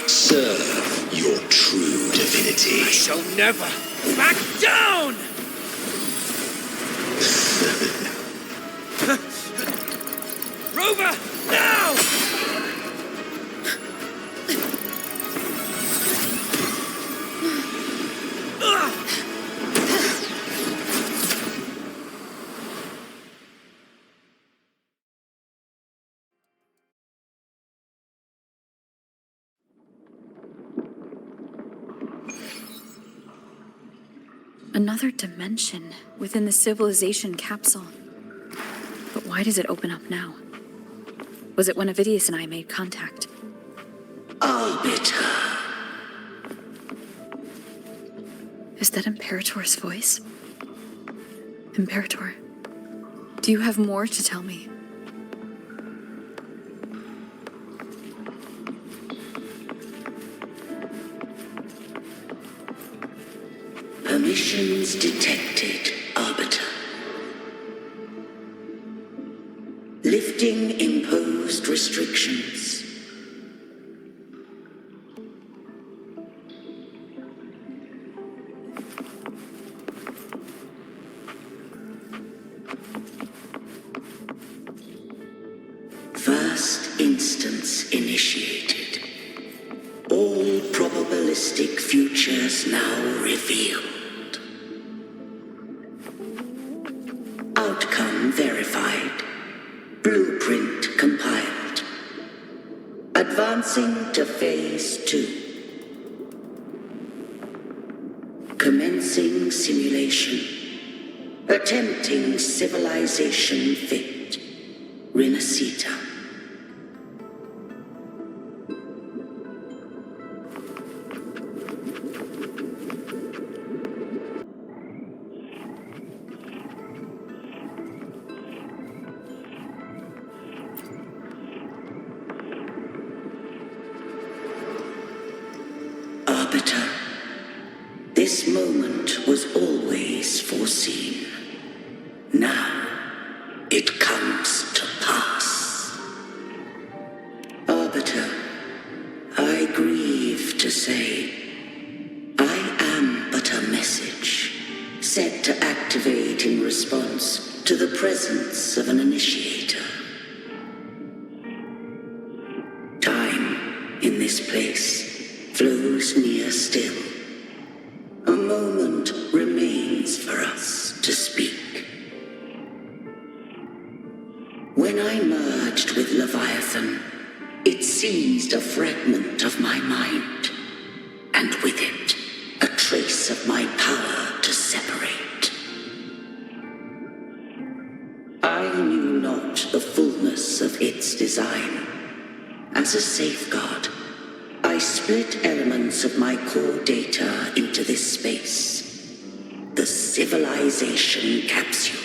[SPEAKER 12] Serve your true divinity.
[SPEAKER 4] I shall never back down! Rover, now!
[SPEAKER 2] Another dimension within the civilization capsule. But why does it open up now? Was it when Ovidius and I made contact?
[SPEAKER 12] Arbiter.
[SPEAKER 2] Is that Imperator's voice? Imperator, do you have more to tell me?
[SPEAKER 12] Permissions detected, Arbiter. Lifting imposed restrictions. First instance initiated. All probabilistic futures now revealed. Outcome verified. Blueprint compiled. Advancing to phase 2. Commencing simulation. Attempting civilization fit. Renacita. Arbiter, this moment was always foreseen. Now it comes to pass. Arbiter, I grieve to say, I am but a message set to activate in response to the presence of an initiator. Time in this place flows near still. A moment remains for us to speak. When I merged with Leviathan, it seized a fragment of my mind, and with it, a trace of my power to separate. the fullness of its design. As a safeguard, I split elements of my core data into this space. The civilization capsule.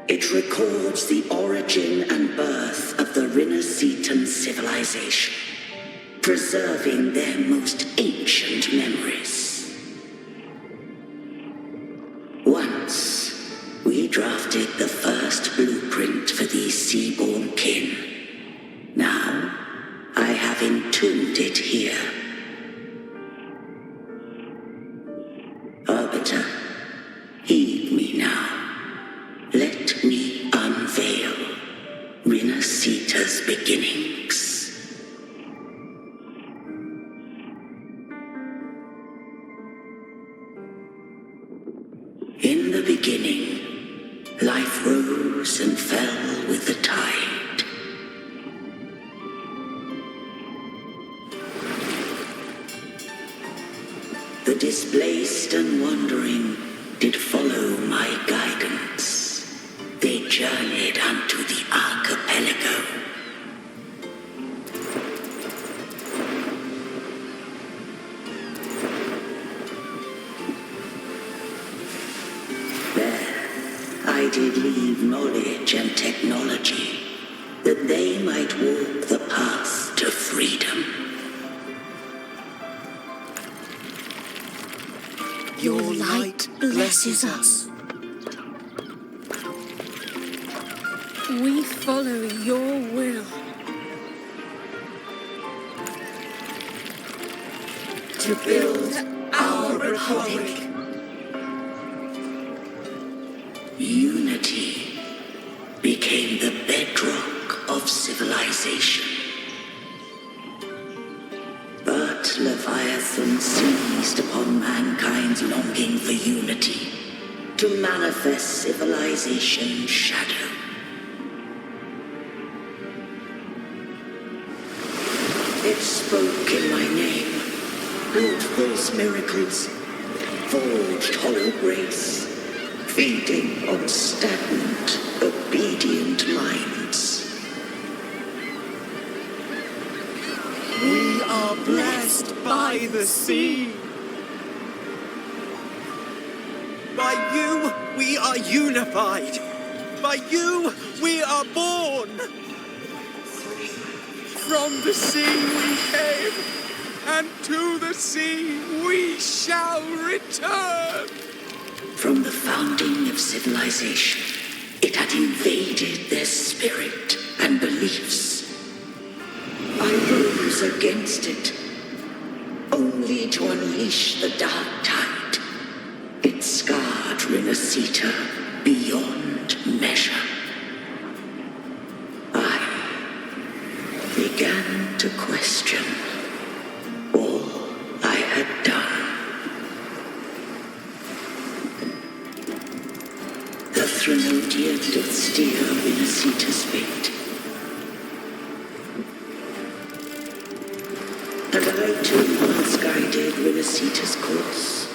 [SPEAKER 12] It records the origin and birth of the Rinnesetan civilization, preserving their most ancient memories. Once, we drafted the first blueprint for these seaborn kin. Now, I have entombed it here. Arbiter, heed me now. Let me unveil Rinneseta's beginnings. In the beginning, life rose and fell with the tide. The displaced and wandering did follow my guidance. They journeyed unto the archipelago. There, I did leave knowledge and technology, that they might walk the path to freedom.
[SPEAKER 3] Your light blesses us. We follow your will.
[SPEAKER 12] To build our republic. Unity became the bedrock of civilization. But Leviathan seized upon mankind's longing for unity to manifest civilization's shadow. It spoke in my name, wrought false miracles, forged hollow grace, feeding on stagnant, obedient minds.
[SPEAKER 9] We are blessed by the sea. By you, we are unified. By you, we are born. From the sea we came, and to the sea we shall return.
[SPEAKER 12] From the founding of civilization, it had invaded their spirit and beliefs. I rose against it, only to unleash the dark tide. It scarred Rinneseta beyond measure. I began to question all I had done. The Threnodian doth steer Rinneseta's fate. And I too once guided Rinneseta's course.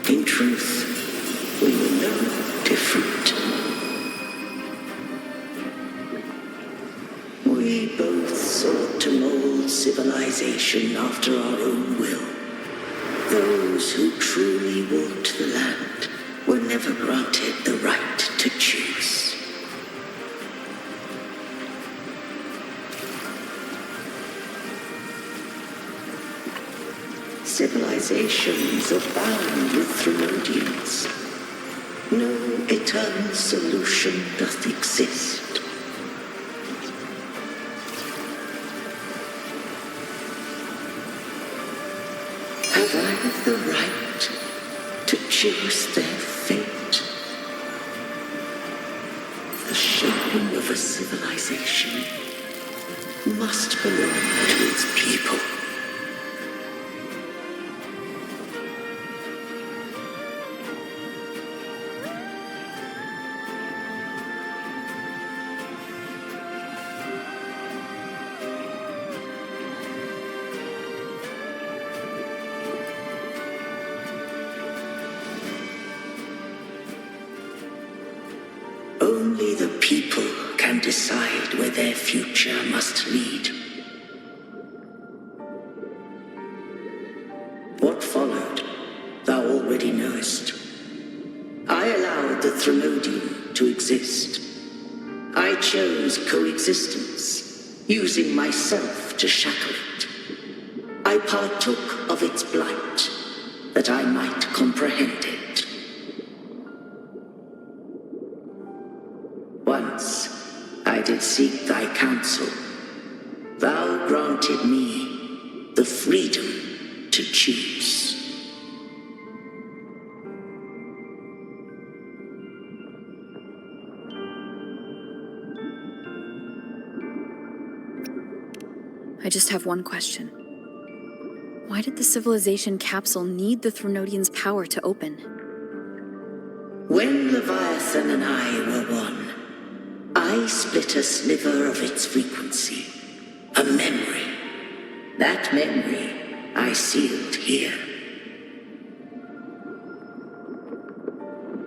[SPEAKER 12] In truth, we were no different. We both sought to mold civilization after our own will. Those who truly walked the land were never granted the right to choose. Civilizations abound with Threnodians. No eternal solution doth exist. Have I the right to choose their fate? The shaping of a civilization must belong to its people. decide where their future must lead. What followed, thou already knowest. I allowed the Threnodium to exist. I chose coexistence, using myself to shackle it. I partook of its blight, that I might comprehend it. Once I did seek thy counsel. Thou granted me the freedom to choose.
[SPEAKER 2] I just have one question. Why did the civilization capsule need the Threnodian's power to open?
[SPEAKER 12] When Leviathan and I were one, I split a sliver of its frequency, a memory. That memory I sealed here.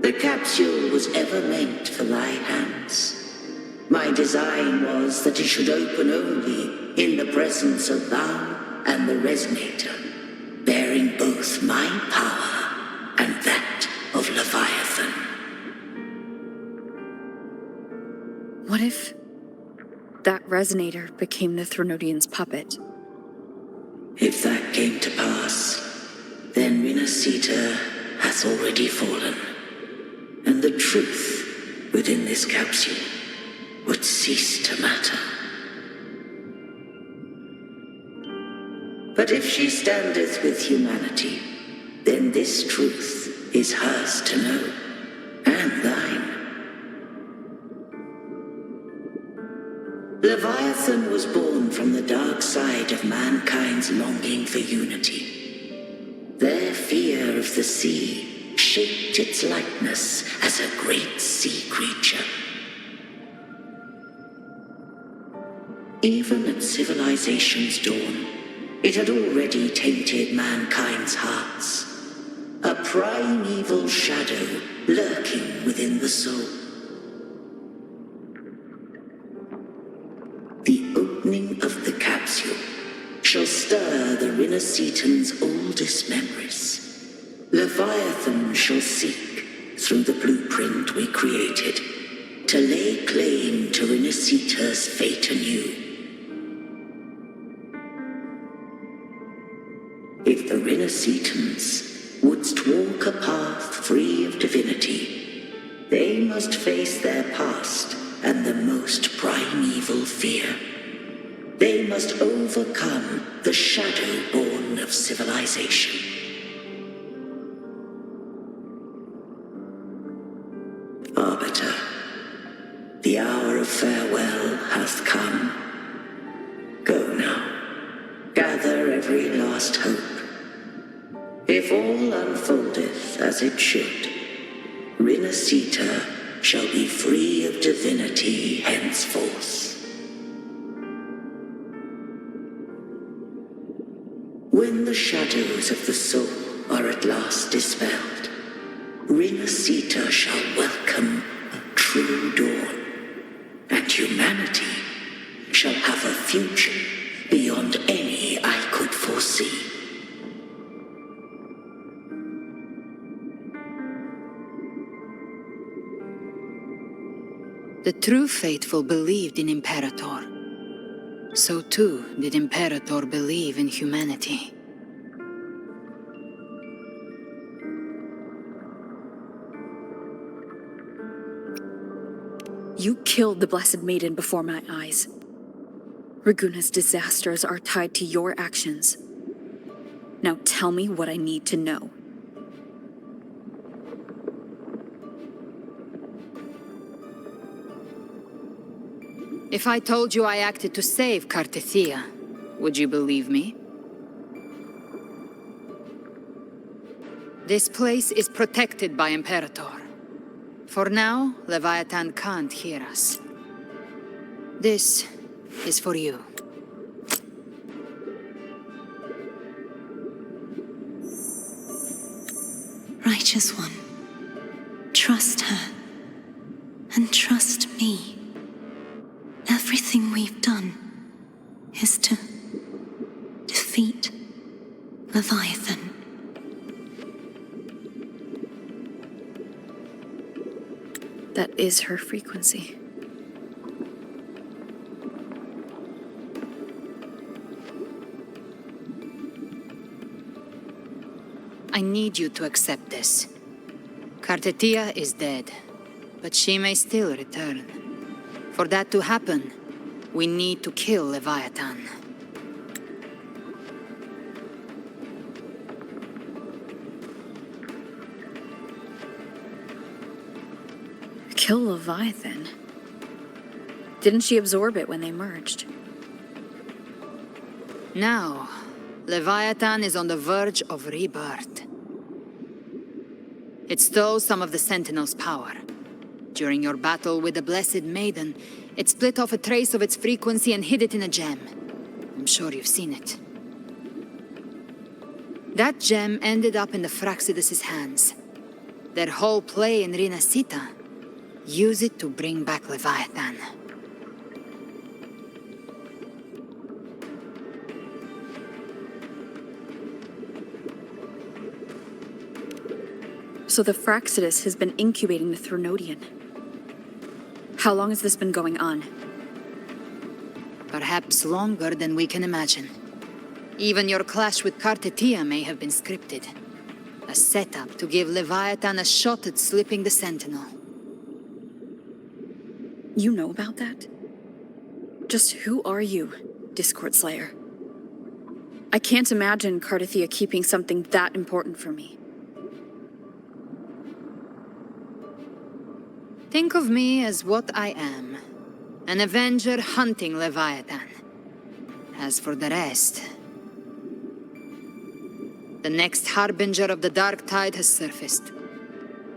[SPEAKER 12] The capsule was ever meant for thy hands. My design was that it should open only in the presence of thou and the Resonator, bearing both my power and that of Leviathan.
[SPEAKER 2] What if that Resonator became the Threnodian's puppet?
[SPEAKER 12] If that came to pass, then Renacita hath already fallen, and the truth within this capsule would cease to matter. But if she standeth with humanity, then this truth is hers to know, and thine. Leviathan was born from the dark side of mankind's longing for unity. Their fear of the sea shaped its likeness as a great sea creature. Even at civilization's dawn, it had already tainted mankind's hearts. A primeval shadow lurking within the soul. The opening of the capsule shall stir the Renacetan's oldest memories. Leviathan shall seek, through the blueprint we created, to lay claim to Renacita's fate anew. If the Renacitans wouldst walk a path free of divinity, they must face their past and the most primeval fear. They must overcome the shadow born of civilization. Arbiter, the hour of farewell hath come. Go now. Gather every last hope. If all unfoldeth as it should, Renacita shall be free of divinity henceforth. When the shadows of the soul are at last dispelled, Renacita shall welcome a true dawn, and humanity shall have a future beyond any I could foresee.
[SPEAKER 7] The true faithful believed in Imperator. So too did Imperator believe in humanity.
[SPEAKER 2] You killed the Blessed Maiden before my eyes. Raguna's disasters are tied to your actions. Now tell me what I need to know.
[SPEAKER 7] If I told you I acted to save Cartethia, would you believe me? This place is protected by Imperator. For now, Leviathan can't hear us. This is for you.
[SPEAKER 13] Righteous One, trust her, and trust me. thing we've done is to defeat Leviathan.
[SPEAKER 2] That is her frequency.
[SPEAKER 7] I need you to accept this. Kartetia is dead, but she may still return. For that to happen, we need to kill Leviathan.
[SPEAKER 2] Kill Leviathan? Didn't she absorb it when they merged?
[SPEAKER 7] Now, Leviathan is on the verge of rebirth. It stole some of the Sentinel's power. During your battle with the Blessed Maiden, it split off a trace of its frequency and hid it in a gem. I'm sure you've seen it. That gem ended up in the Fraxidus' hands. Their whole play in Rinasita, use it to bring back Leviathan.
[SPEAKER 2] So the Fraxidus has been incubating the Thronodian. How long has this been going on?
[SPEAKER 7] Perhaps longer than we can imagine. Even your clash with Kartetia may have been scripted. A setup to give Leviathan a shot at slipping the Sentinel.
[SPEAKER 2] You know about that? Just who are you, Discord Slayer? I can't imagine Kartetia keeping something that important from me.
[SPEAKER 7] Think of me as what I am. An Avenger hunting Leviathan. As for the rest... The next Harbinger of the Dark Tide has surfaced.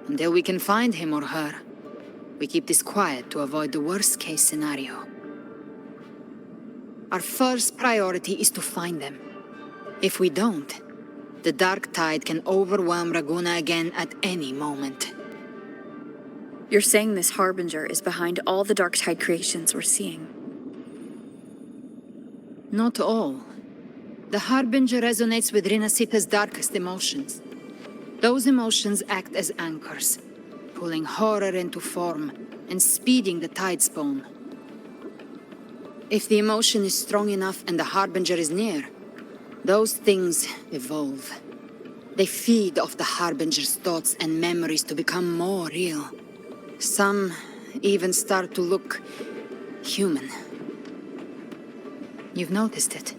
[SPEAKER 7] Until we can find him or her, we keep this quiet to avoid the worst-case scenario. Our first priority is to find them. If we don't, the Dark Tide can overwhelm Raguna again at any moment.
[SPEAKER 2] You're saying this Harbinger is behind all the Dark Tide creations we're seeing?
[SPEAKER 7] Not all. The Harbinger resonates with Rinasita's darkest emotions. Those emotions act as anchors, pulling horror into form and speeding the tide spawn. If the emotion is strong enough and the Harbinger is near, those things evolve. They feed off the Harbinger's thoughts and memories to become more real. Some even start to look human. You've noticed it.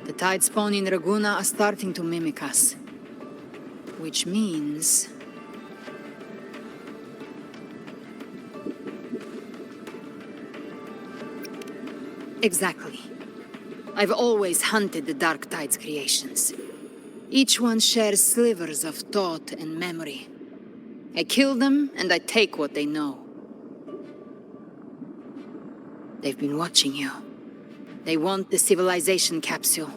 [SPEAKER 7] The tide spawn in Raguna are starting to mimic us. Which means... Exactly. I've always hunted the Dark Tide's creations. Each one shares slivers of thought and memory. I kill them, and I take what they know. They've been watching you. They want the civilization capsule.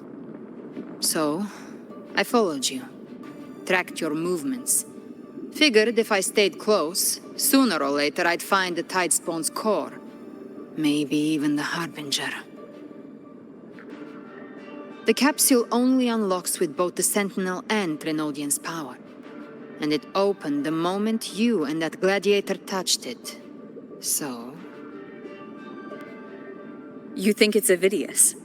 [SPEAKER 7] So, I followed you. Tracked your movements. Figured if I stayed close, sooner or later I'd find the Tide Spawn's core. Maybe even the Harbinger. The capsule only unlocks with both the Sentinel and Threnodian's power. And it opened the moment you and that gladiator touched it. So...
[SPEAKER 2] You think it's Avidius.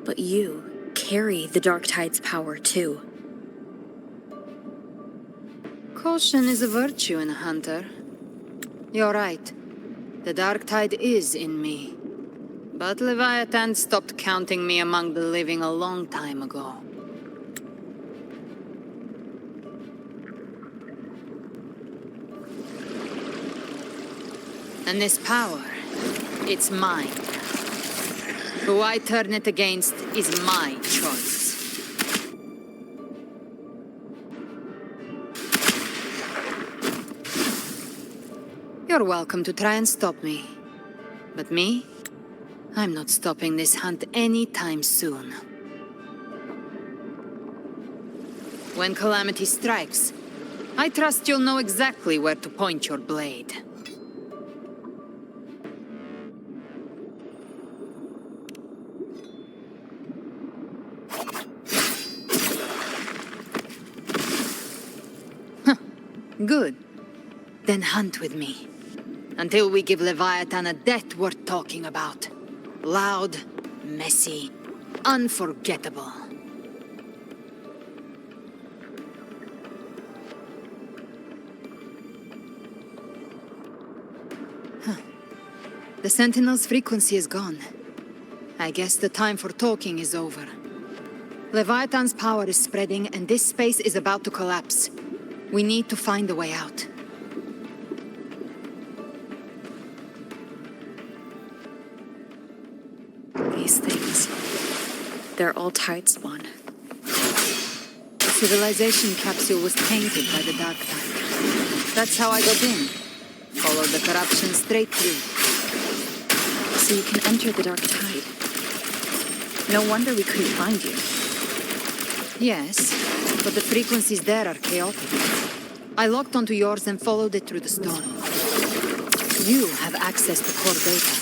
[SPEAKER 2] But you carry the Dark Tide's power too.
[SPEAKER 7] Caution is a virtue in a hunter. You're right. The Dark Tide is in me. But Leviathan stopped counting me among the living a long time ago. And this power, it's mine. Who I turn it against is my choice. You're welcome to try and stop me. But me? I'm not stopping this hunt anytime soon. When calamity strikes, I trust you'll know exactly where to point your blade. Good. Then hunt with me. Until we give Leviathan a death worth talking about. Loud, messy, unforgettable. The Sentinel's frequency is gone. I guess the time for talking is over. Leviathan's power is spreading, and this space is about to collapse. We need to find a way out.
[SPEAKER 2] These things, they're all tide spawn.
[SPEAKER 7] The civilization capsule was tainted by the Dark Tide. That's how I got in. Followed the corruption straight through.
[SPEAKER 2] So you can enter the Dark Tide. No wonder we couldn't find you.
[SPEAKER 7] Yes, but the frequencies there are chaotic. I locked onto yours and followed it through the storm. You have access to core data.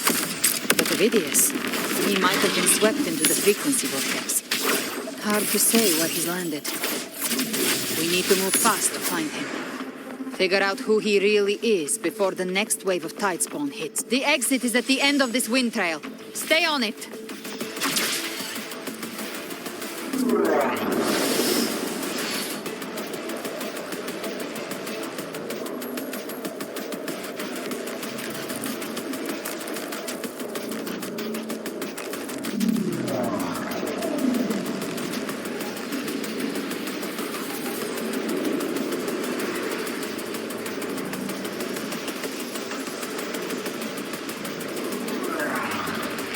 [SPEAKER 7] But Ovidius, he might have been swept into the frequency vortex. Hard to say where he's landed. We need to move fast to find him. Figure out who he really is before the next wave of tide spawn hits. The exit is at the end of this wind trail. Stay on it!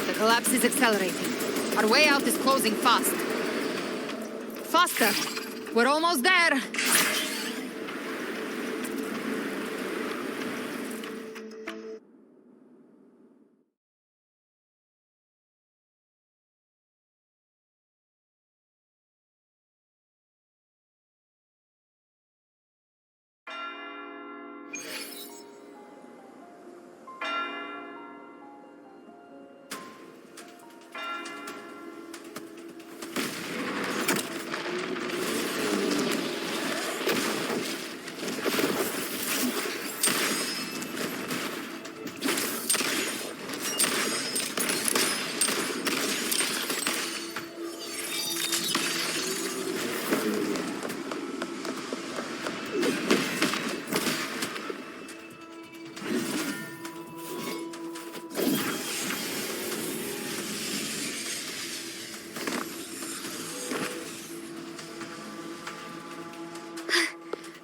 [SPEAKER 7] The collapse is accelerating. Our way out is closing fast. Faster! We're almost there!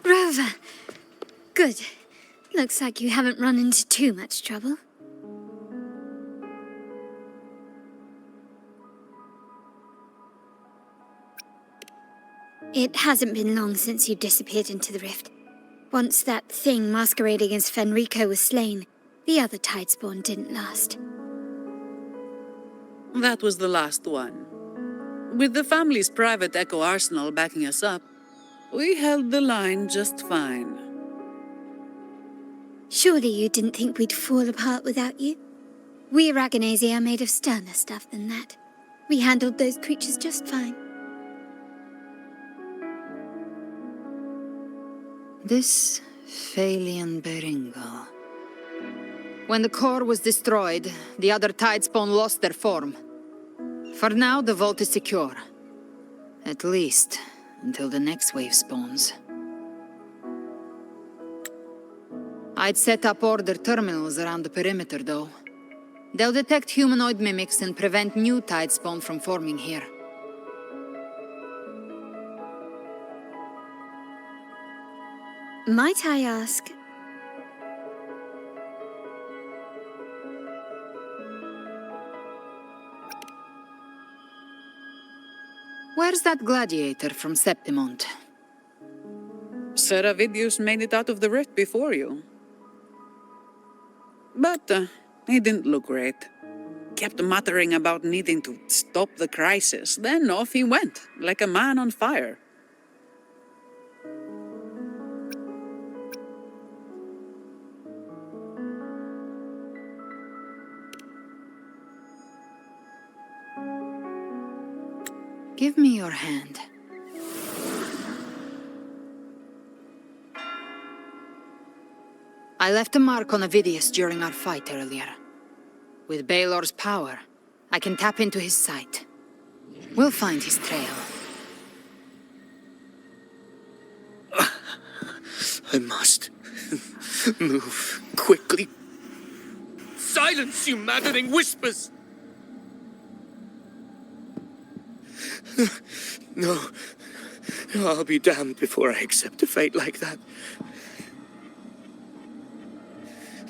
[SPEAKER 3] Rover. Good. Looks like you haven't run into too much trouble. It hasn't been long since you disappeared into the rift. Once that thing masquerading as Fenrico was slain, the other tidespawn didn't last.
[SPEAKER 10] That was the last one. With the family's private echo arsenal backing us up, we held the line just fine.
[SPEAKER 3] Surely you didn't think we'd fall apart without you? We Aragonese are made of sterner stuff than that. We handled those creatures just fine.
[SPEAKER 7] This Phalian Beringal. When the core was destroyed, the other tidespawn lost their form. For now, the vault is secure. At least, until the next wave spawns. I'd set up order terminals around the perimeter, though. They'll detect humanoid mimics and prevent new tidespawn from forming here.
[SPEAKER 3] Might I ask?
[SPEAKER 7] Where's that gladiator from Septimont?
[SPEAKER 10] Seravidius made it out of the rift before you. But he didn't look great. Kept muttering about needing to stop the crisis, then off he went, like a man on fire.
[SPEAKER 7] Give me your hand. I left a mark on Avidius during our fight earlier. With Baelor's power, I can tap into his sight. We'll find his trail.
[SPEAKER 4] I must move quickly. Silence, you maddening whispers! No, I'll be damned before I accept a fate like that.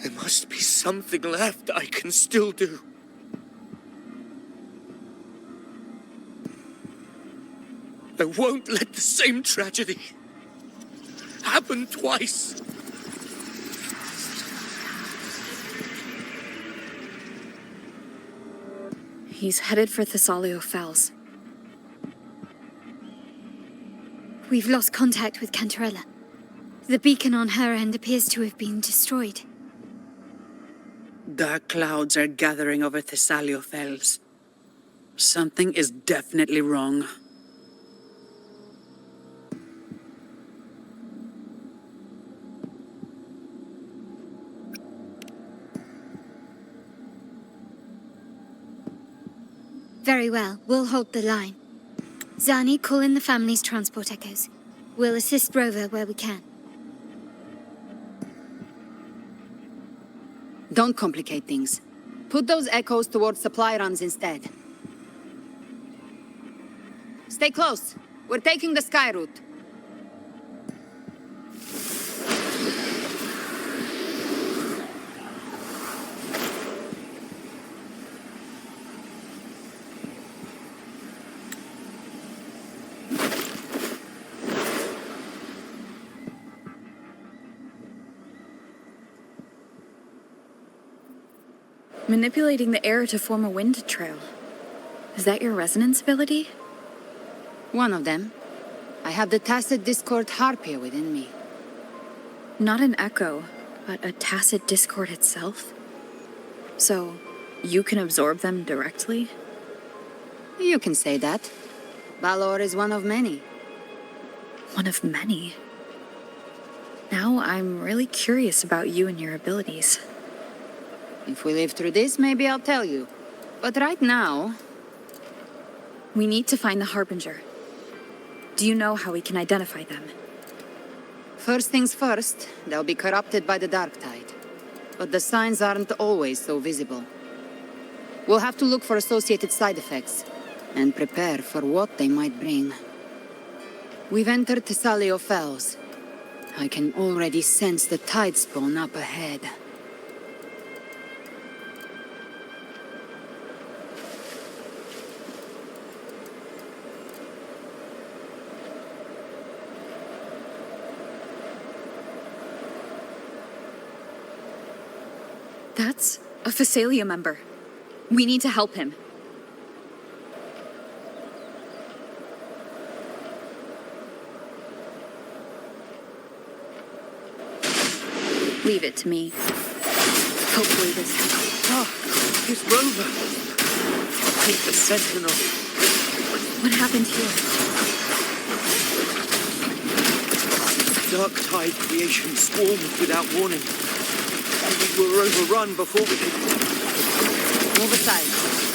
[SPEAKER 4] There must be something left I can still do. I won't let the same tragedy happen twice.
[SPEAKER 2] He's headed for Thessalio Fells.
[SPEAKER 3] We've lost contact with Cantarella. The beacon on her end appears to have been destroyed.
[SPEAKER 10] Dark clouds are gathering over Thessalio Fells. Something is definitely wrong.
[SPEAKER 3] Very well, we'll hold the line. Zani, call in the family's transport echoes. We'll assist Rover where we can.
[SPEAKER 7] Don't complicate things. Put those echoes towards supply runs instead. Stay close. We're taking the sky route.
[SPEAKER 2] Manipulating the air to form a wind trail. Is that your resonance ability?
[SPEAKER 7] One of them. I have the tacit discord harpia within me.
[SPEAKER 2] Not an echo, but a tacit discord itself? So, you can absorb them directly?
[SPEAKER 7] You can say that. Balor is one of many.
[SPEAKER 2] One of many? Now I'm really curious about you and your abilities.
[SPEAKER 7] If we live through this, maybe I'll tell you. But right now...
[SPEAKER 2] We need to find the Harbinger. Do you know how we can identify them?
[SPEAKER 7] First things first, they'll be corrupted by the Dark Tide. But the signs aren't always so visible. We'll have to look for associated side effects, and prepare for what they might bring. We've entered Thessalio Fells. I can already sense the tide spawn up ahead.
[SPEAKER 2] That's a Phasalia member. We need to help him. Leave it to me. Hopefully this helps.
[SPEAKER 4] Ah, it's Rover. I think the Sentinel.
[SPEAKER 2] What happened here?
[SPEAKER 6] Dark tide creation swarmed without warning. We were overrun before we could...
[SPEAKER 7] Move aside.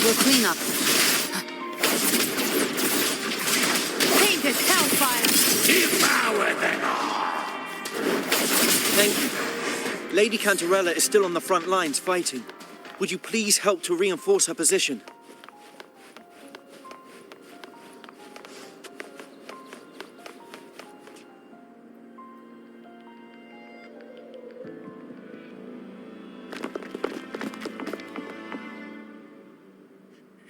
[SPEAKER 7] We'll clean up. Painted hellfire!
[SPEAKER 9] Devour them all!
[SPEAKER 6] Thank you. Lady Cantarella is still on the front lines fighting. Would you please help to reinforce her position?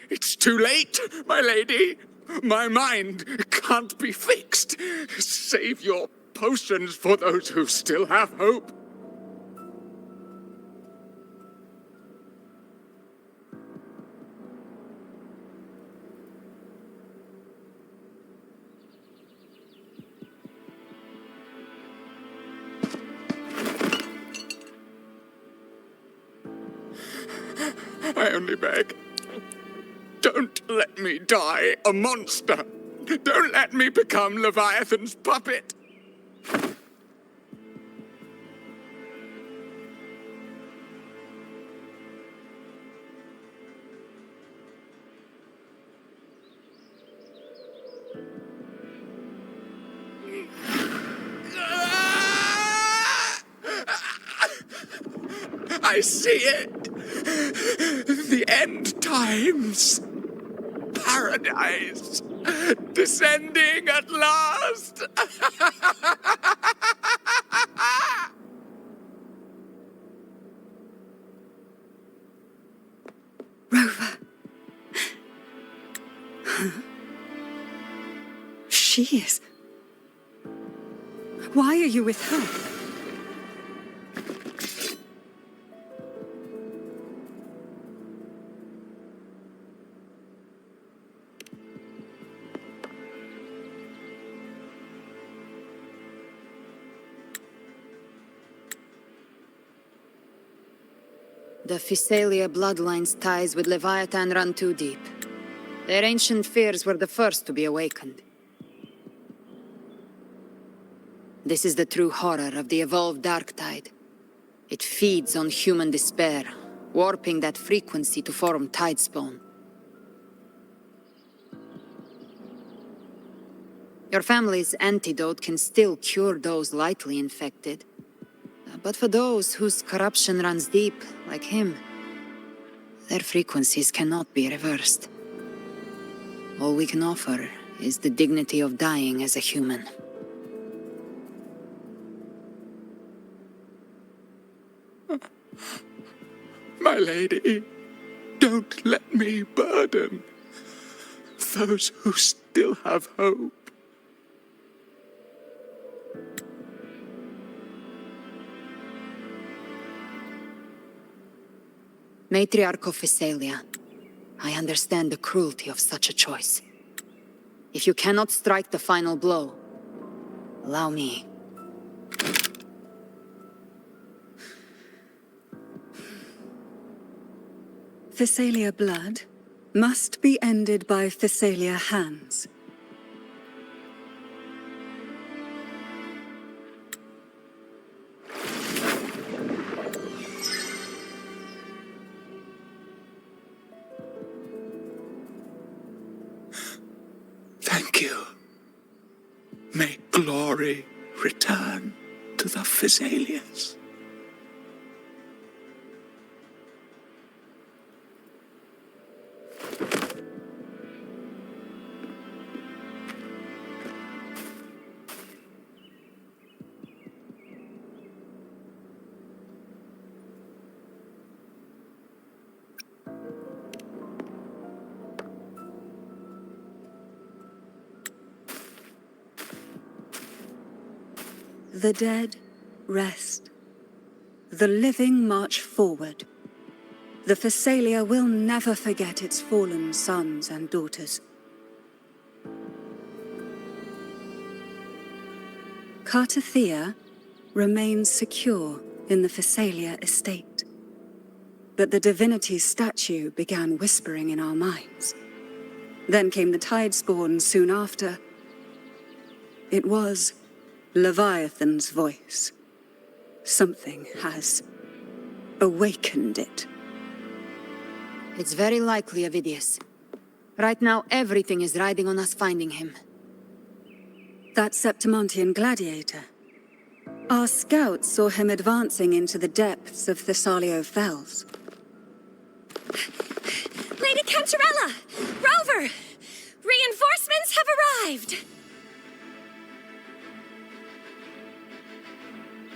[SPEAKER 9] It's too late, my lady. My mind can't be fixed. Save your potions for those who still have hope. I only beg. Don't let me die a monster. Don't let me become Leviathan's puppet. I see it. The end times. Paradise. Descending at last.
[SPEAKER 8] Rover. She is. Why are you with her?
[SPEAKER 7] The Physalia bloodline's ties with Leviathan run too deep. Their ancient fears were the first to be awakened. This is the true horror of the evolved dark tide. It feeds on human despair, warping that frequency to form tidespawn. Your family's antidote can still cure those lightly infected. But for those whose corruption runs deep, like him, their frequencies cannot be reversed. All we can offer is the dignity of dying as a human.
[SPEAKER 9] My lady, don't let me burden those who still have hope.
[SPEAKER 7] Matriarch of Physalia, I understand the cruelty of such a choice. If you cannot strike the final blow, allow me.
[SPEAKER 8] Physalia blood must be ended by Physalia hands.
[SPEAKER 9] Thank you. May glory return to the Physalians.
[SPEAKER 8] The dead rest. The living march forward. The Physalia will never forget its fallen sons and daughters. Cartathea remains secure in the Physalia estate. But the divinity's statue began whispering in our minds. Then came the Tidespawn soon after. It was Leviathan's voice. Something has awakened it.
[SPEAKER 7] It's very likely, Avidius. Right now, everything is riding on us finding him.
[SPEAKER 8] That Septimontian gladiator. Our scouts saw him advancing into the depths of Thessalio Fells.
[SPEAKER 3] Lady Cantarella! Rover! Reinforcements have arrived!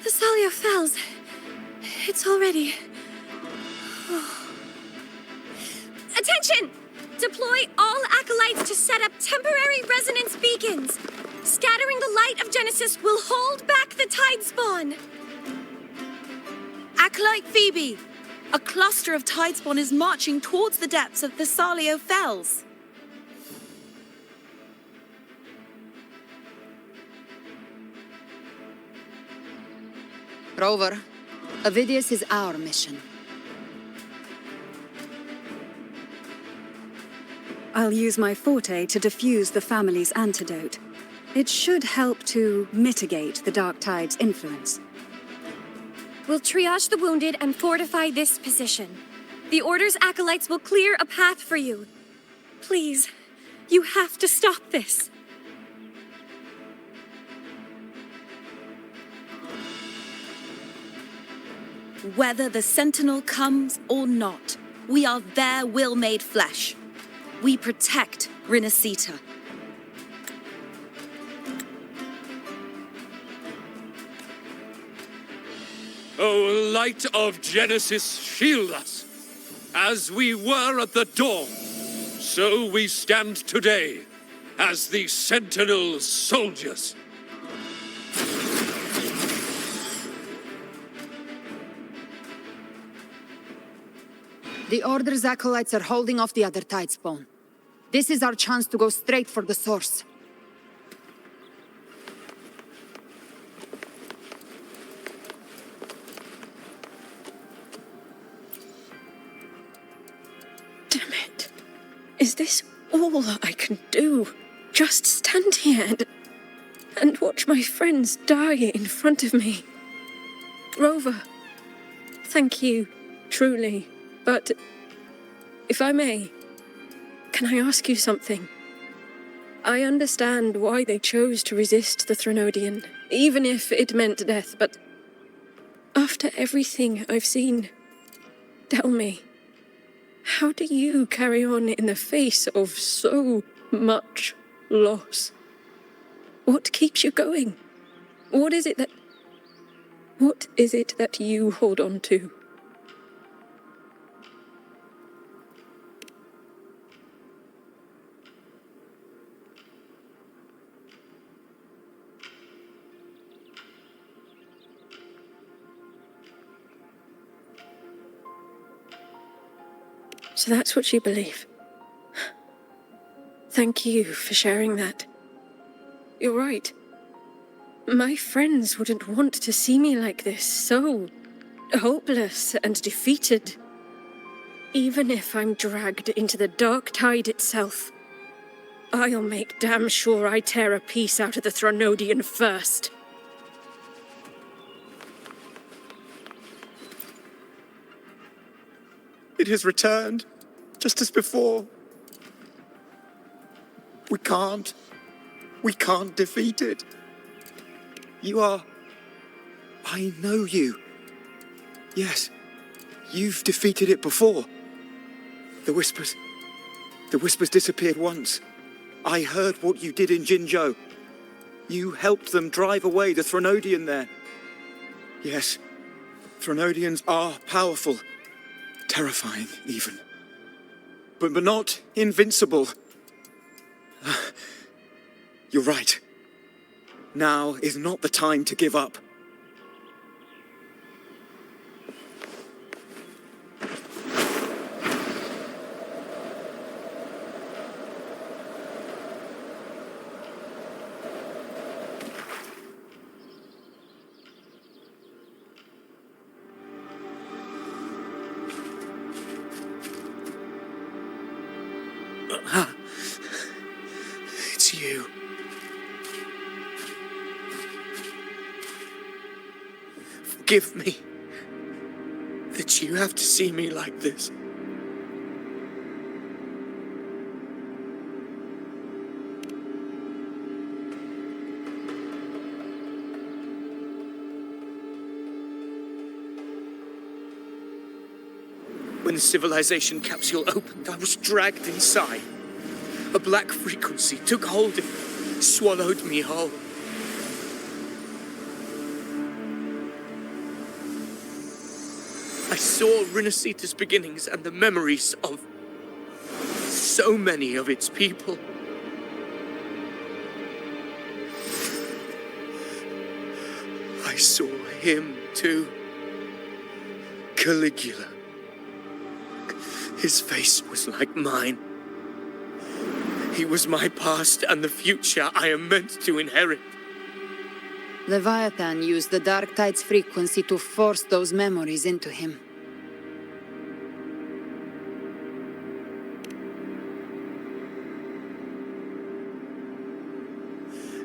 [SPEAKER 3] Thessalio Fells. It's already... Attention! Deploy all acolytes to set up temporary resonance beacons. Scattering the light of Genesis will hold back the Tidespawn.
[SPEAKER 14] Acolyte Phoebe, a cluster of Tidespawn is marching towards the depths of Thessalio Fells.
[SPEAKER 7] Rover, Avidius is our mission.
[SPEAKER 8] I'll use my forte to diffuse the family's antidote. It should help to mitigate the Dark Tide's influence.
[SPEAKER 3] We'll triage the wounded and fortify this position. The Order's acolytes will clear a path for you. Please, you have to stop this.
[SPEAKER 14] Whether the Sentinel comes or not, we are their will made flesh. We protect Rinasita.
[SPEAKER 15] O light of Genesis, shield us. As we were at the dawn, so we stand today as the Sentinel soldiers.
[SPEAKER 7] The Order's acolytes are holding off the other Tidespawn. This is our chance to go straight for the source.
[SPEAKER 16] Damn it. Is this all I can do? Just stand here and watch my friends die in front of me? Rover, thank you, truly. But, if I may, can I ask you something? I understand why they chose to resist the Threnodian, even if it meant death, but after everything I've seen, tell me, how do you carry on in the face of so much loss? What keeps you going? What is it that you hold on to? So that's what you believe. Thank you for sharing that. You're right. My friends wouldn't want to see me like this, so hopeless and defeated. Even if I'm dragged into the dark tide itself, I'll make damn sure I tear a piece out of the Threnodian first.
[SPEAKER 9] It has returned, just as before. We can't defeat it. You are... I know you. Yes, you've defeated it before. The Whispers disappeared once. I heard what you did in Jinzhou. You helped them drive away the Threnodian there. Yes, Threnodians are powerful. Terrifying, even. But not invincible. You're right. Now is not the time to give up. It's you. Forgive me that you have to see me like this. When the civilization capsule opened, I was dragged inside. A black frequency took hold of me, swallowed me whole. I saw Rinasita's beginnings and the memories of so many of its people. I saw him too. Caligula. His face was like mine. He was my past and the future I am meant to inherit.
[SPEAKER 7] Leviathan used the Dark Tide's frequency to force those memories into him.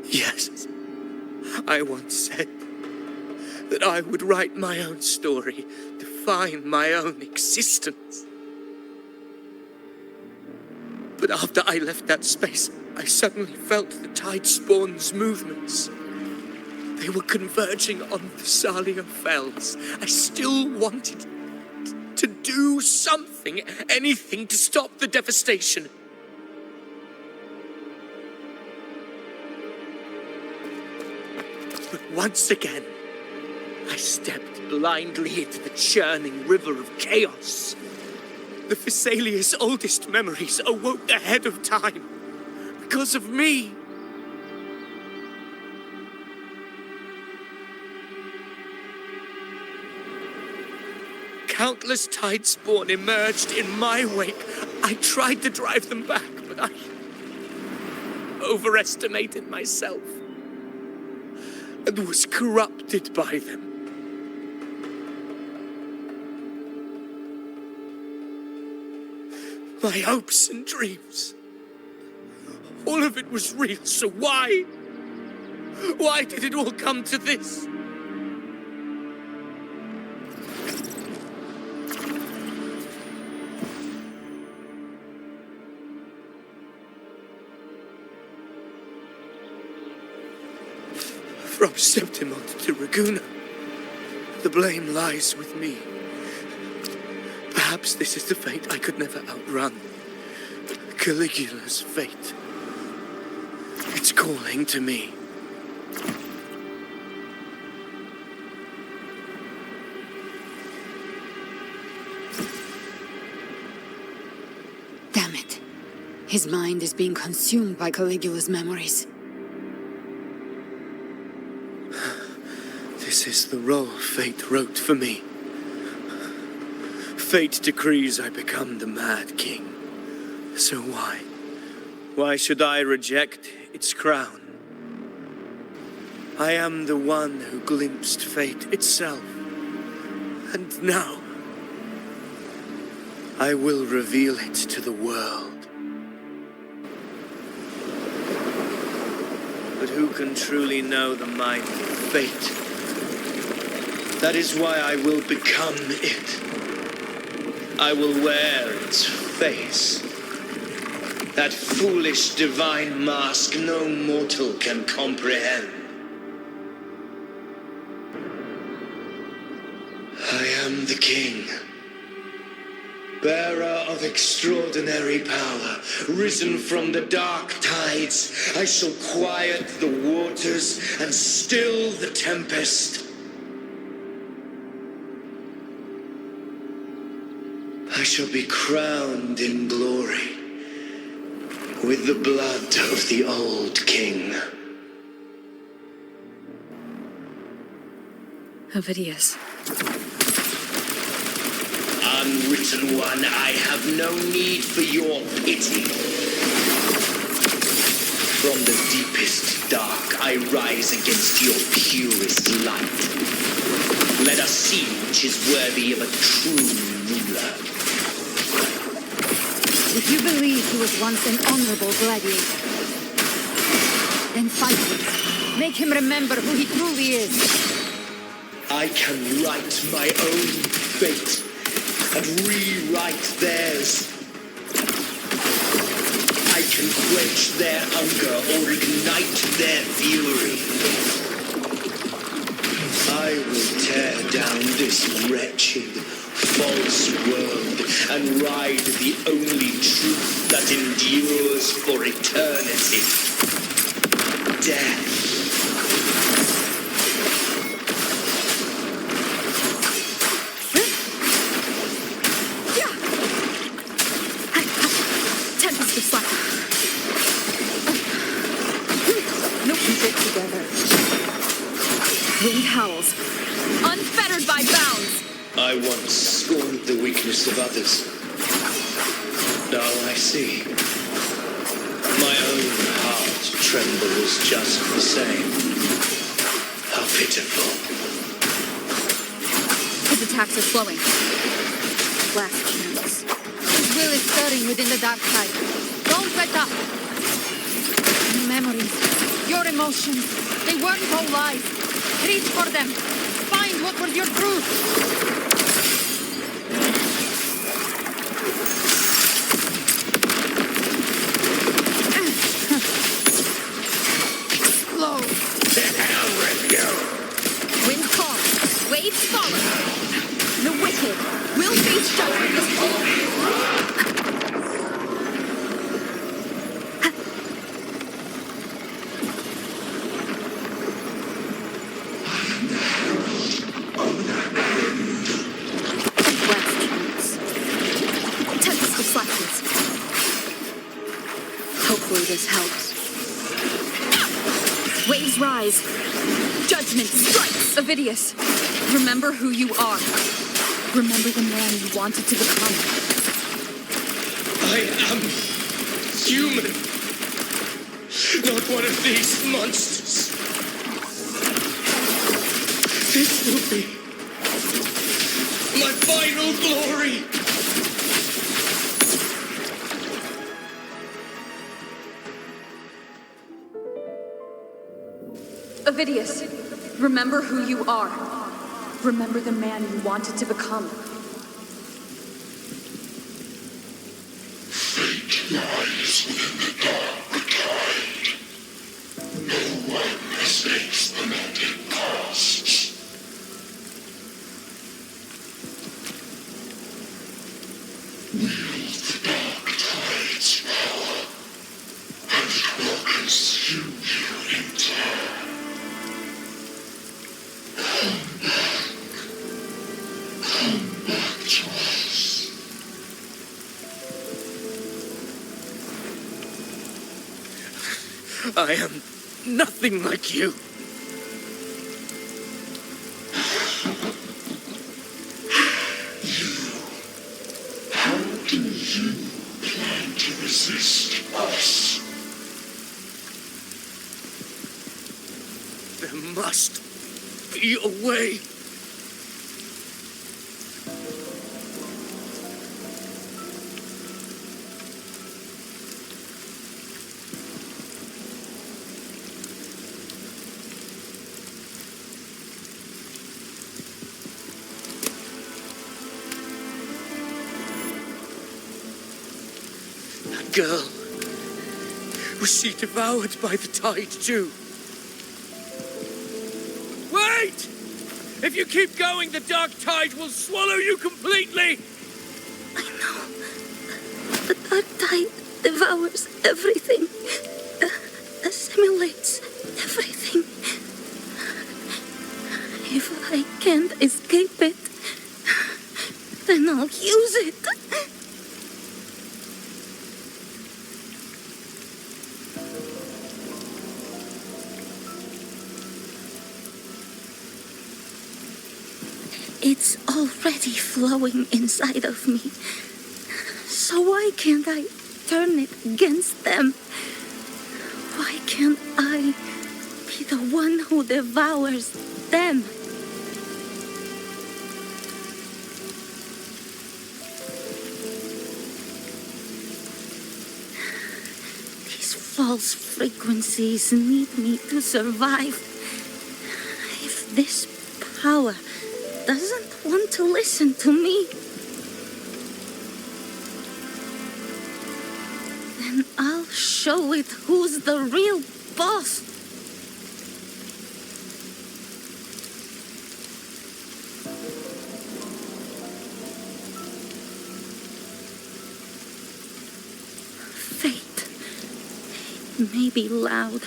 [SPEAKER 9] Yes, I once said that I would write my own story, define my own existence. But after I left that space, I suddenly felt the Tidespawn's movements. they were converging on Thessalia Fells, I still wanted to do something, anything to stop the devastation. But once again, I stepped blindly into the churning river of chaos. The Thessalia's oldest memories awoke ahead of time because of me. Countless tidespawn emerged in my wake. I tried to drive them back, but I overestimated myself and was corrupted by them. My hopes and dreams, all of it was real, so why? Why did it all come to this? From Septimont to Raguna, the blame lies with me. Perhaps this is the fate I could never outrun. Caligula's fate. It's calling to me.
[SPEAKER 7] Damn it. His mind is being consumed by Caligula's memories.
[SPEAKER 9] This is the role fate wrote for me. Fate decrees I become the Mad King. So why? Why should I reject its crown? I am the one who glimpsed fate itself. And now, I will reveal it to the world. But who can truly know the mind of fate? That is why I will become it. I will wear its face. That foolish divine mask no mortal can comprehend. I am the king, bearer of extraordinary power, risen from the dark tides. I shall quiet the waters and still the tempest. I shall be crowned in glory with the blood of the old king.
[SPEAKER 8] Ovidius.
[SPEAKER 9] Unwritten one, I have no need for your pity. From the deepest dark, I rise against your purest light. Let us see which is worthy of a true ruler.
[SPEAKER 7] If you believe he was once an honorable gladiator, then fight him. Make him remember who he truly is.
[SPEAKER 9] I can write my own fate and rewrite theirs. I can quench their hunger or ignite their fury. I will tear down this wretched, false world and ride the only truth that endures for eternity. Death.
[SPEAKER 14] Tempest is slack.
[SPEAKER 7] No, keep it together.
[SPEAKER 14] Wind howls, unfettered by bounds.
[SPEAKER 9] I once scorned the weakness of others. Now I see. My own heart trembles just the same. How pitiful.
[SPEAKER 14] His attacks are slowing. Last chance.
[SPEAKER 7] His will is stirring within the dark tide. Don't let up. Your memories, your emotions, they weren't all lies. Reach for them. Find what was your truth.
[SPEAKER 9] To hell with you!
[SPEAKER 14] Hopefully this helps. Waves rise. Judgment strikes. Avidius, remember who you are. Remember the man you wanted to become.
[SPEAKER 9] I am human. Not one of these monsters. This will be my final glory.
[SPEAKER 14] Avidius, remember who you are. Remember the man you wanted to become.
[SPEAKER 17] Fate lies within the dark tide. No one escapes the net it casts. Wield the dark tide's power, and it will consume you in turn. Come back to us.
[SPEAKER 4] I am nothing like you.
[SPEAKER 17] How do you plan to resist us?
[SPEAKER 4] There must be a way. That girl, was she devoured by the tide too? Wait! If you keep going, the dark tide will swallow you completely!
[SPEAKER 3] I know. The dark tide devours everything. Assimilates everything. If I can't escape it, then I'll use it. It's already flowing inside of me. So why can't I turn it against them? Why can't I be the one who devours them? These false frequencies need me to survive. If this power doesn't want to listen to me, then I'll show it who's the real boss. Fate. It may be loud,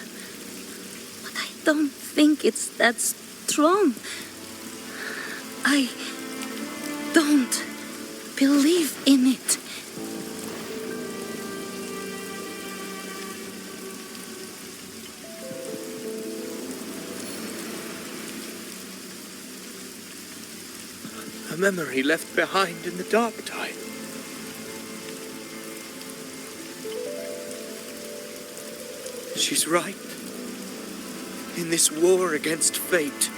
[SPEAKER 3] but I don't think it's that strong. I don't believe in it.
[SPEAKER 4] A memory left behind in the dark tide. She's right. In this war against fate,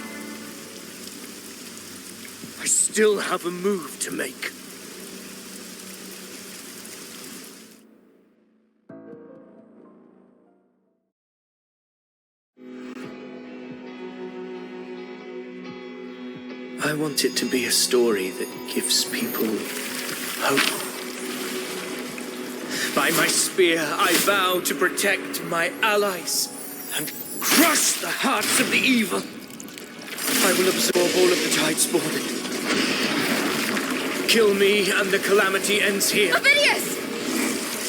[SPEAKER 4] I still have a move to make. I want it to be a story that gives people hope. By my spear, I vow to protect my allies and crush the hearts of the evil. I will absorb all of the tide spawn. Kill me and the calamity ends here.
[SPEAKER 14] Avidius!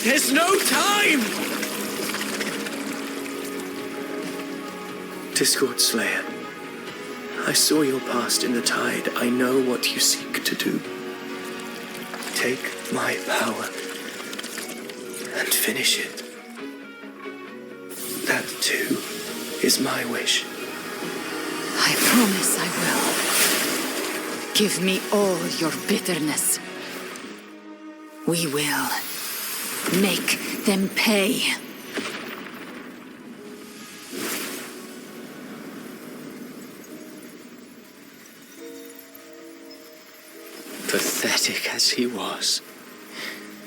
[SPEAKER 4] There's no time! Discord Slayer, I saw your past in the tide. I know what you seek to do. Take my power and finish it.
[SPEAKER 5] That, too, is my wish.
[SPEAKER 7] I promise I will. Give me all your bitterness. We will make them pay.
[SPEAKER 5] Pathetic as he was,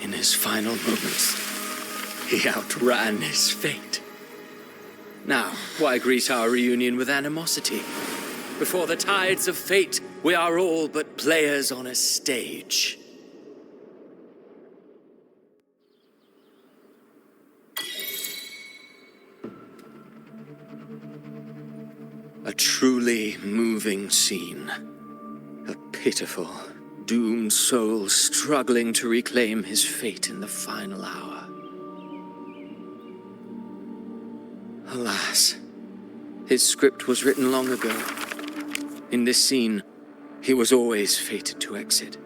[SPEAKER 5] in his final moments, he outran his fate. Now, why greet our reunion with animosity? Before the tides of fate, we are all but players on a stage. A truly moving scene. A pitiful, doomed soul struggling to reclaim his fate in the final hour. Alas, his script was written long ago. In this scene, he was always fated to exit.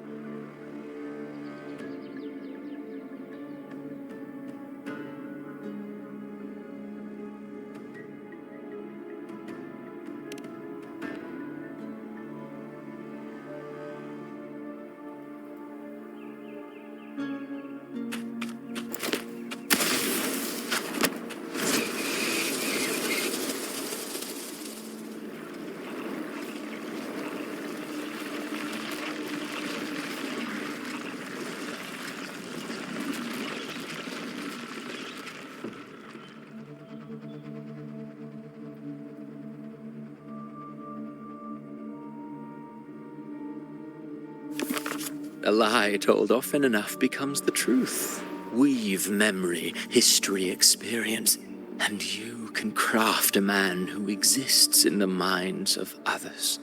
[SPEAKER 5] A lie told often enough becomes the truth. Weave memory, history, experience, and you can craft a man who exists in the minds of others.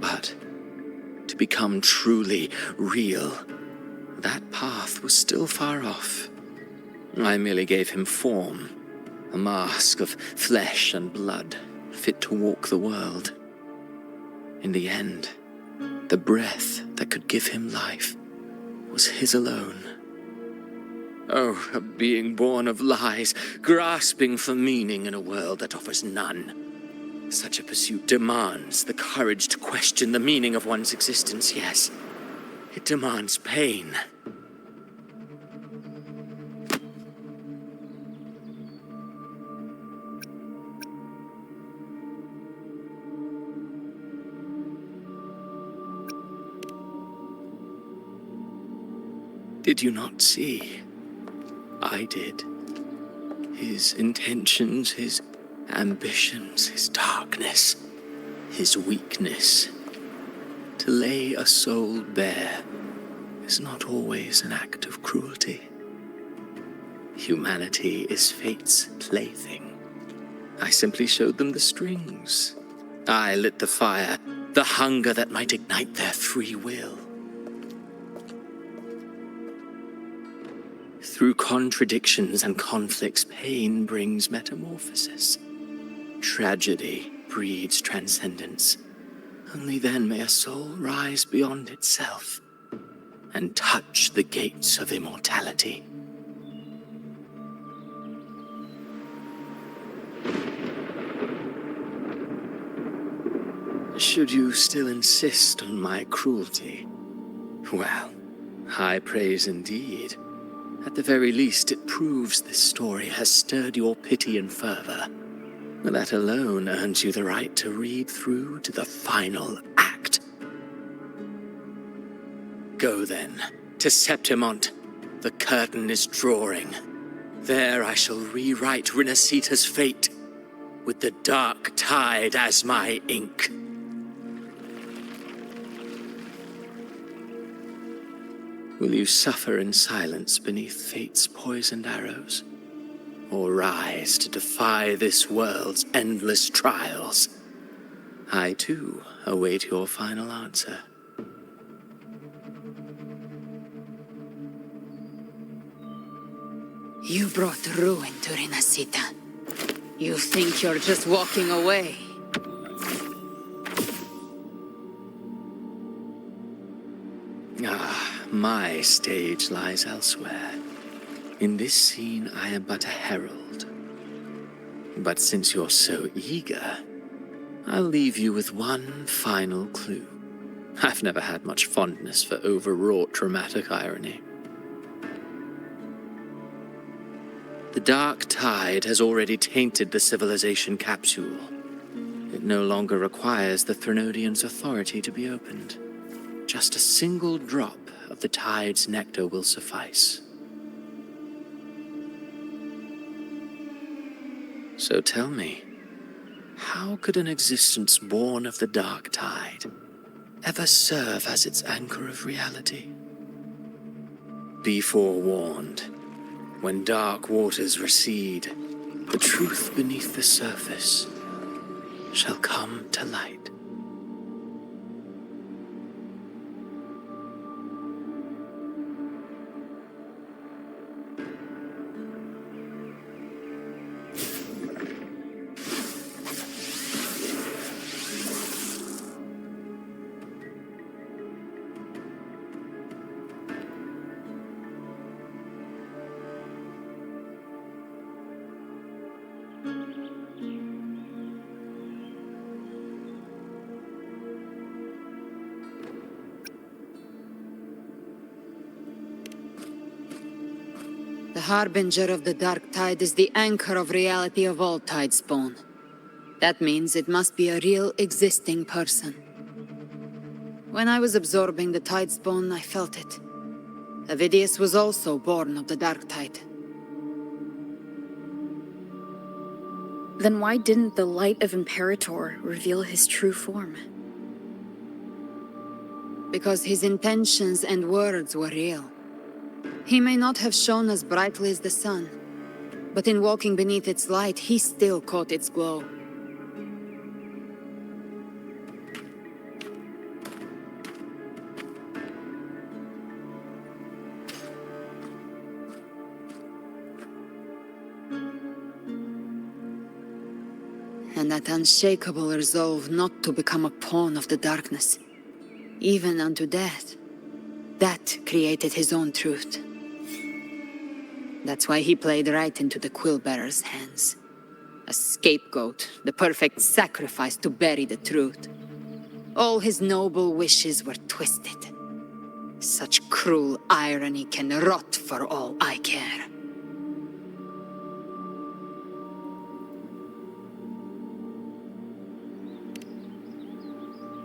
[SPEAKER 5] But to become truly real, that path was still far off. I merely gave him form, a mask of flesh and blood, fit to walk the world. In the end, the breath that could give him life was his alone. Oh, a being born of lies, grasping for meaning in a world that offers none. Such a pursuit demands the courage to question the meaning of one's existence, yes. It demands pain. Did you not see? I did. His intentions, his ambitions, his darkness, his weakness. To lay a soul bare is not always an act of cruelty. Humanity is fate's plaything. I simply showed them the strings. I lit the fire, the hunger that might ignite their free will. Through contradictions and conflicts, pain brings metamorphosis. Tragedy breeds transcendence. Only then may a soul rise beyond itself and touch the gates of immortality. Should you still insist on my cruelty? Well, high praise indeed. At the very least, it proves this story has stirred your pity and fervor. That alone earns you the right to read through to the final act. Go then, to Septimont. The curtain is drawing. There I shall rewrite Rinasita's fate, with the dark tide as my ink. Will you suffer in silence beneath fate's poisoned arrows? Or rise to defy this world's endless trials? I, too, await your final answer.
[SPEAKER 7] You brought ruin to Rinasita. You think you're just walking away?
[SPEAKER 5] My stage lies elsewhere. In this scene, I am but a herald. But since you're so eager, I'll leave you with one final clue. I've never had much fondness for overwrought dramatic irony. The dark tide has already tainted the civilization capsule. It no longer requires the Threnodian's authority to be opened. Just a single drop of the tide's nectar will suffice. So tell me, how could an existence born of the dark tide ever serve as its anchor of reality? Be forewarned, when dark waters recede, the truth beneath the surface shall come to light.
[SPEAKER 7] The harbinger of the dark tide is the anchor of reality of all tidespawn. That means it must be a real existing person. When I was absorbing the tidespawn, I felt it. Avidius was also born of the dark tide.
[SPEAKER 2] Then why didn't the light of Imperator reveal his true form?
[SPEAKER 7] Because his intentions and words were real. He may not have shone as brightly as the sun, but in walking beneath its light, he still caught its glow. And that unshakable resolve not to become a pawn of the darkness, even unto death, that created his own truth. That's why he played right into the Quillbearer's hands. A scapegoat, the perfect sacrifice to bury the truth. All his noble wishes were twisted. Such cruel irony can rot for all I care.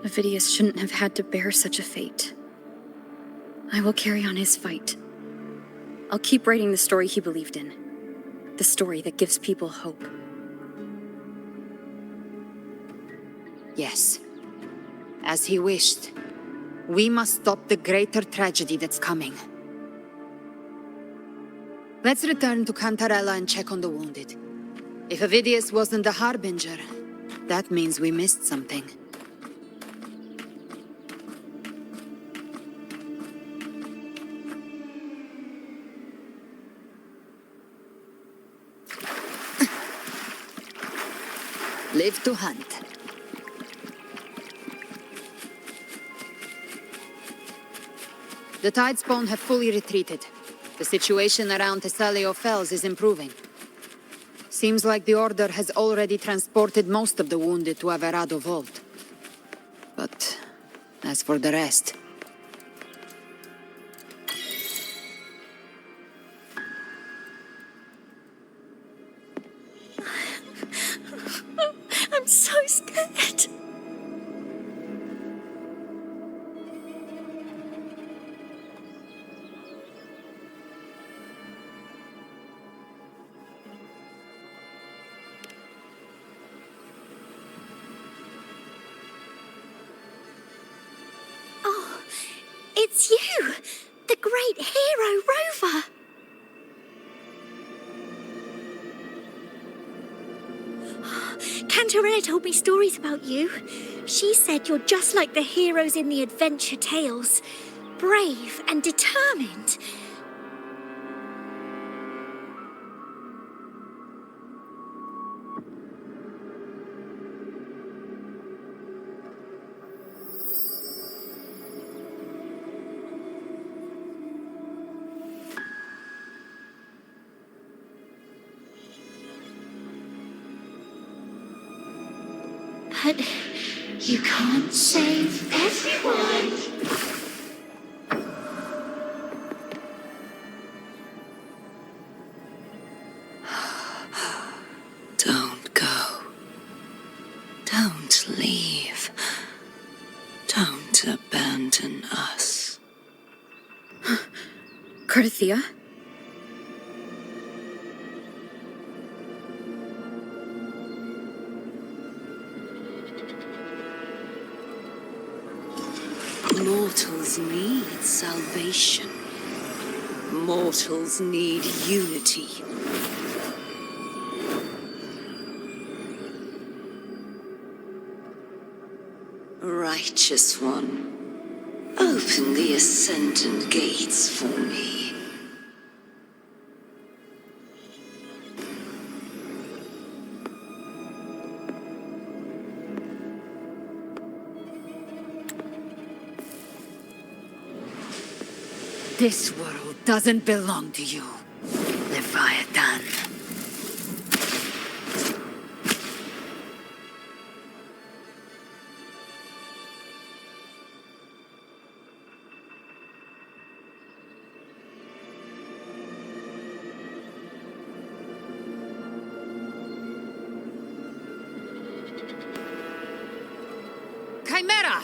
[SPEAKER 2] Avidius shouldn't have had to bear such a fate. I will carry on his fight. I'll keep writing the story he believed in. The story that gives people hope.
[SPEAKER 7] Yes. As he wished. We must stop the greater tragedy that's coming. Let's return to Cantarella and check on the wounded. If Avidius wasn't the Harbinger, that means we missed something. Live to hunt. The tidespawn have fully retreated. The situation around Thessalio Fells is improving. Seems like the Order has already transported most of the wounded to Averado Vault. But as for the rest...
[SPEAKER 14] I'm so scared.
[SPEAKER 3] Oh, it's you, the great hero Rover. Cantarella told me stories about you. She said you're just like the heroes in the adventure tales. Brave and determined.
[SPEAKER 13] But you can't save everyone.
[SPEAKER 12] Don't go. Don't leave. Don't abandon us.
[SPEAKER 2] Cardathia?
[SPEAKER 12] Mortals need salvation. Mortals need unity. Righteous One, open the Ascendant gates for me.
[SPEAKER 7] This world doesn't belong to you, Leviathan. Chimera!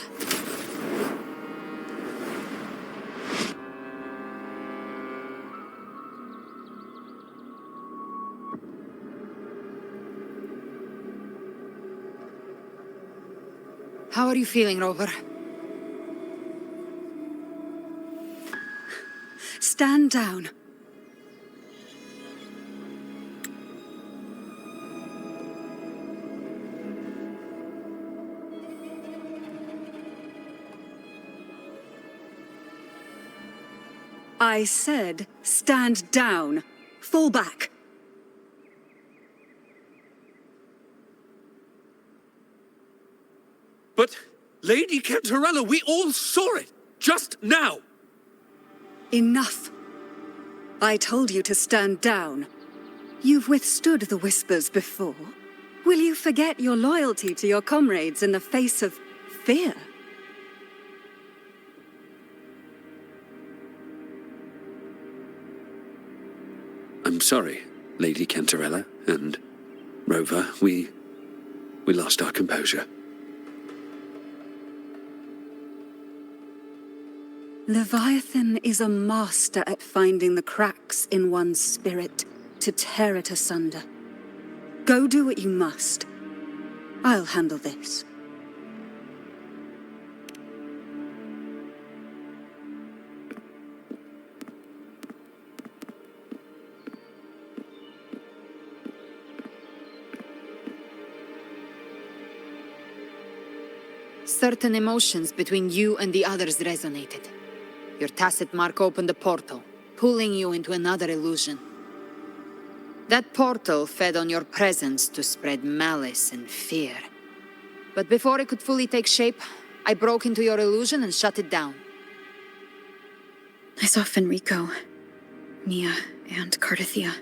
[SPEAKER 7] How are you feeling, Rover?
[SPEAKER 8] Stand down. I said, stand down. Fall back.
[SPEAKER 15] But, Lady Cantarella, we all saw it, just now.
[SPEAKER 8] Enough. I told you to stand down. You've withstood the whispers before. Will you forget your loyalty to your comrades in the face of fear?
[SPEAKER 6] I'm sorry, Lady Cantarella and Rover. We lost our composure.
[SPEAKER 8] Leviathan is a master at finding the cracks in one's spirit to tear it asunder. Go do what you must. I'll handle this.
[SPEAKER 7] Certain emotions between you and the others resonated. Your tacit mark opened a portal, pulling you into another illusion. That portal fed on your presence to spread malice and fear. But before it could fully take shape, I broke into your illusion and shut it down.
[SPEAKER 2] I saw Fenrico, Nia, and Cardathia.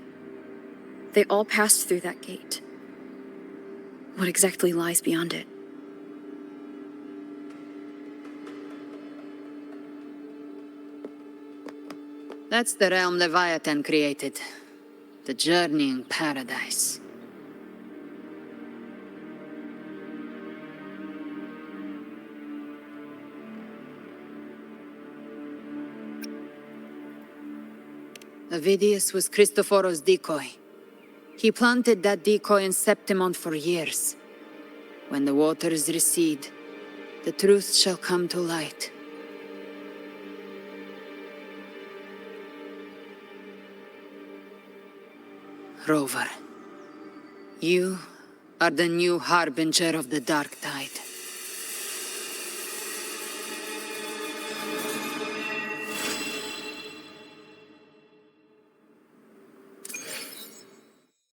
[SPEAKER 2] They all passed through that gate. What exactly lies beyond it?
[SPEAKER 7] That's the realm Leviathan created. The journeying paradise. Avidius was Christophoros' decoy. He planted that decoy in Septimon for years. When the waters recede, the truth shall come to light. Rover, you are the new harbinger of the Dark Tide.